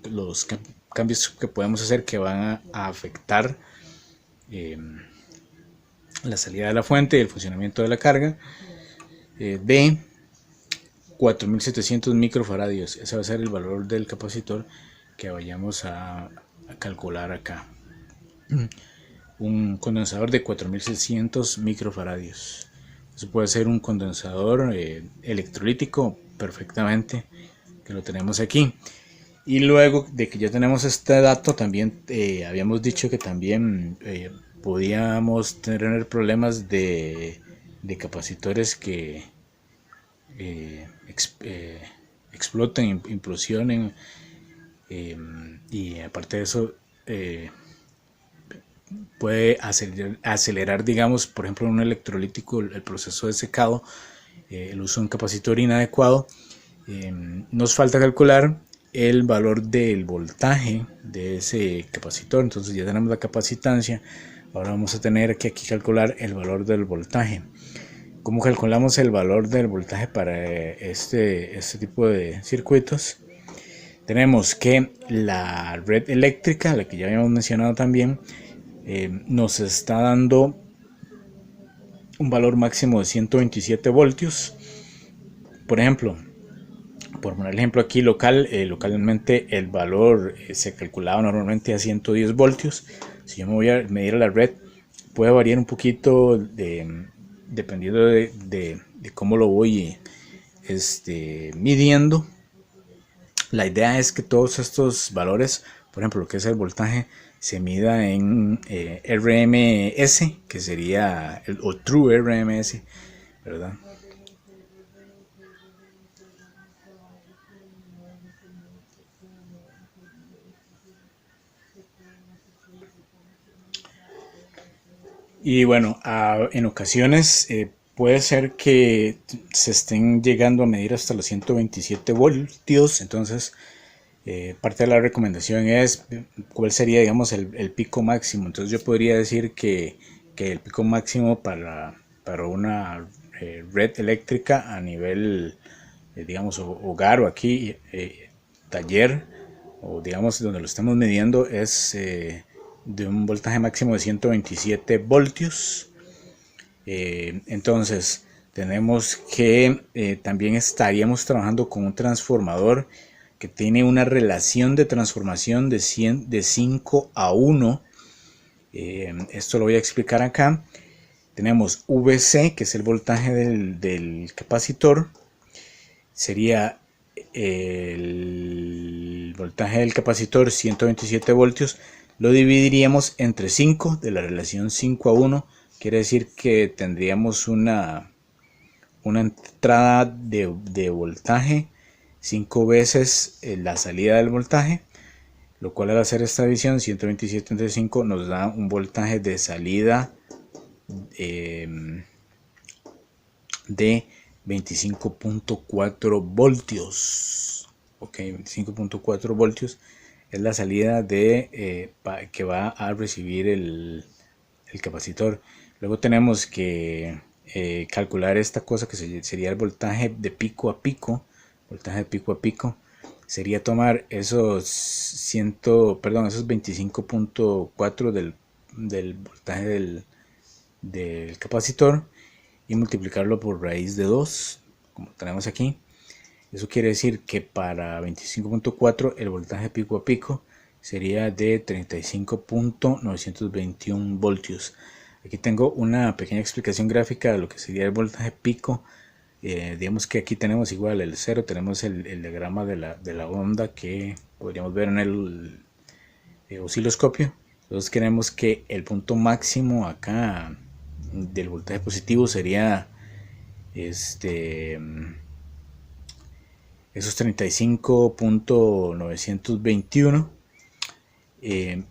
los cambios que podemos hacer que van a afectar la salida de la fuente y el funcionamiento de la carga. De 4700 microfaradios. Ese va a ser el valor del capacitor que vayamos a calcular acá. Un condensador de 4600 microfaradios. Eso puede ser un condensador electrolítico perfectamente, que lo tenemos aquí. Y luego de que ya tenemos este dato, también habíamos dicho que también podíamos tener problemas de capacitores que exploten, implosionen, y aparte de eso puede acelerar, digamos, por ejemplo, en un electrolítico el proceso de secado, el uso de un capacitor inadecuado. Nos falta calcular el valor del voltaje de ese capacitor. Entonces ya tenemos la capacitancia, ahora vamos a tener que aquí calcular el valor del voltaje. ¿Cómo calculamos el valor del voltaje para este tipo de circuitos? Tenemos que la red eléctrica, la que ya habíamos mencionado también, nos está dando un valor máximo de 127 voltios. Por ejemplo, por poner el ejemplo aquí localmente el valor se calculaba normalmente a 110 voltios. Si yo me voy a medir a la red, puede variar un poquito dependiendo de cómo lo voy midiendo. La idea es que todos estos valores, por ejemplo lo que es el voltaje, se mida en RMS, que sería o True RMS, ¿verdad? Y bueno, en ocasiones puede ser que se estén llegando a medir hasta los 127 voltios. Entonces, parte de la recomendación es cuál sería, digamos, el pico máximo. Entonces yo podría decir que el pico máximo para una red eléctrica a nivel, digamos, hogar o aquí, taller, o digamos donde lo estemos midiendo, es de un voltaje máximo de 127 voltios. Entonces tenemos que también estaríamos trabajando con un transformador que tiene una relación de transformación de 5 a 1. Esto lo voy a explicar acá. Tenemos VC, que es el voltaje del capacitor. Sería el voltaje del capacitor 127 voltios. Lo dividiríamos entre 5 de la relación 5 a 1. Quiere decir que tendríamos una entrada de voltaje 5 veces la salida del voltaje, lo cual al hacer esta división 127 entre 5 nos da un voltaje de salida de 25.4 voltios. Ok, 25.4 voltios es la salida que va a recibir el capacitor. Luego tenemos que calcular esta cosa que sería el voltaje de pico a pico. Voltaje de pico a pico sería tomar esos 25.4 del voltaje del capacitor y multiplicarlo por raíz de 2, como tenemos aquí. Eso quiere decir que para 25.4 el voltaje pico a pico sería de 35.921 voltios. Aquí tengo una pequeña explicación gráfica de lo que sería el voltaje pico. Digamos que aquí tenemos igual el 0, tenemos el diagrama de la onda que podríamos ver en el osciloscopio. Entonces queremos que el punto máximo acá del voltaje positivo sería esos 35.921,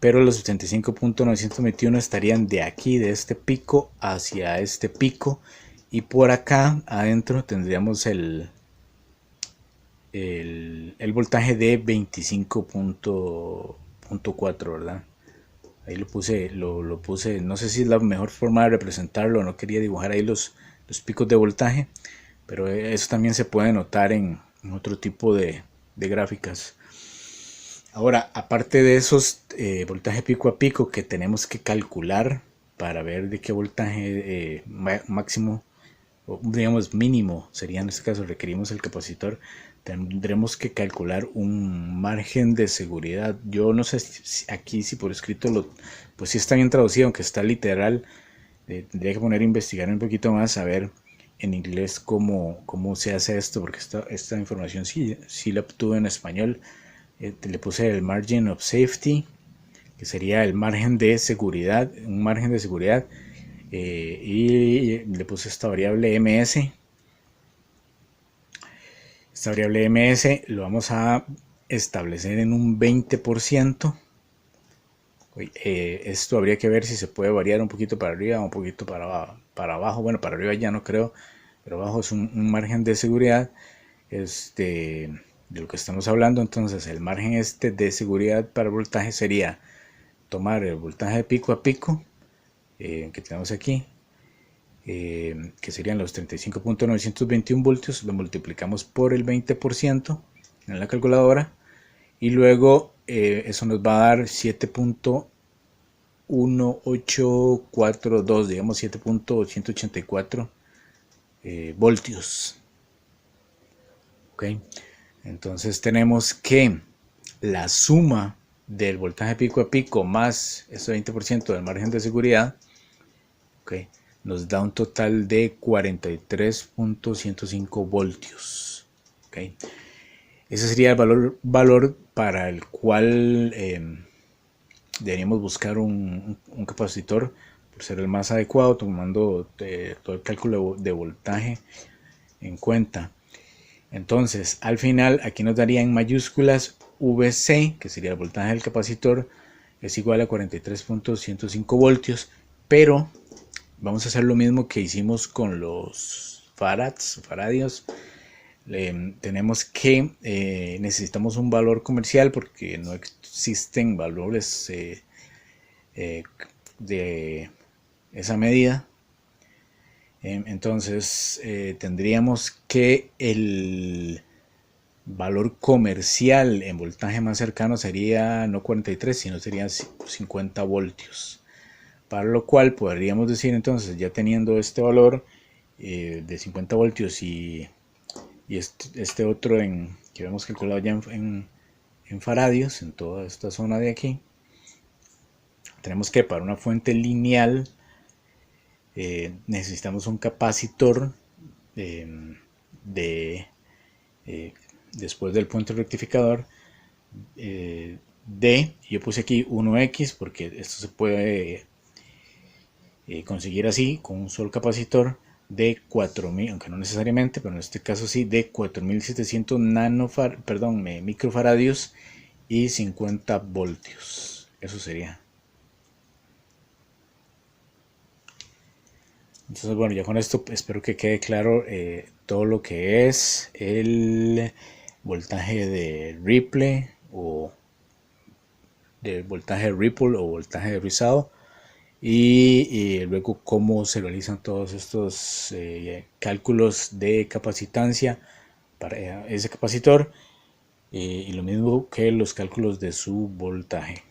pero los 75.921 estarían de aquí, de este pico hacia este pico, y por acá adentro tendríamos el voltaje de 25.4, ¿verdad? Ahí lo puse, no sé si es la mejor forma de representarlo, no quería dibujar ahí los picos de voltaje, pero eso también se puede notar en otro tipo de gráficas. Ahora, aparte de esos voltaje pico a pico que tenemos que calcular para ver de qué voltaje máximo o digamos mínimo sería en este caso requerimos el capacitor, tendremos que calcular un margen de seguridad. Yo no sé si aquí si por escrito pues sí está bien traducido, aunque está literal. Tendría que poner a investigar un poquito más a ver en inglés cómo se hace esto, porque esta información sí la obtuve en español. Le puse el margin of safety, que sería el margen de seguridad, un margen de seguridad, y le puse esta variable ms. Esta variable ms lo vamos a establecer en un 20%. Esto habría que ver si se puede variar un poquito para arriba o un poquito para abajo. Bueno, para arriba ya no creo, pero abajo es un margen de seguridad de lo que estamos hablando. Entonces el margen de seguridad para el voltaje sería tomar el voltaje de pico a pico que tenemos aquí, que serían los 35.921 voltios, lo multiplicamos por el 20% en la calculadora y luego eso nos va a dar 7.1842, digamos 7.184 voltios. Okay. Entonces tenemos que la suma del voltaje pico a pico más ese 20% del margen de seguridad, okay, nos da un total de 43.105 voltios. Okay. Ese sería el valor para el cual deberíamos buscar un capacitor por ser el más adecuado, tomando todo el cálculo de voltaje en cuenta. Entonces al final aquí nos daría en mayúsculas VC, que sería el voltaje del capacitor, es igual a 43.105 voltios, pero vamos a hacer lo mismo que hicimos con los faradios. Tenemos que necesitamos un valor comercial porque no existen valores de esa medida. Entonces tendríamos que el valor comercial en voltaje más cercano sería no 43, sino serían 50 voltios. Para lo cual podríamos decir entonces, ya teniendo este valor, de 50 voltios y este otro que hemos calculado ya en faradios, en toda esta zona de aquí, tenemos que para una fuente lineal necesitamos un capacitor de después del punto rectificador D, yo puse aquí 1X porque esto se puede conseguir así con un solo capacitor de 4000, aunque no necesariamente, pero en este caso sí, de 4700 microfaradios y 50 voltios. Eso sería. Entonces, bueno, ya con esto espero que quede claro todo lo que es el voltaje de Ripple o de voltaje Ripple o voltaje rizado y luego cómo se realizan todos estos cálculos de capacitancia para ese capacitor y lo mismo que los cálculos de su voltaje.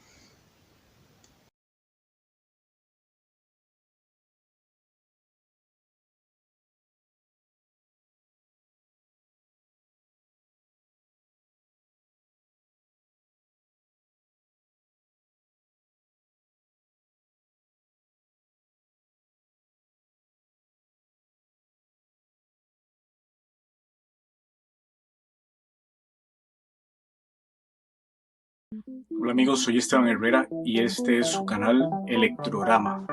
Hola amigos, soy Esteban Herrera y este es su canal Electrorama.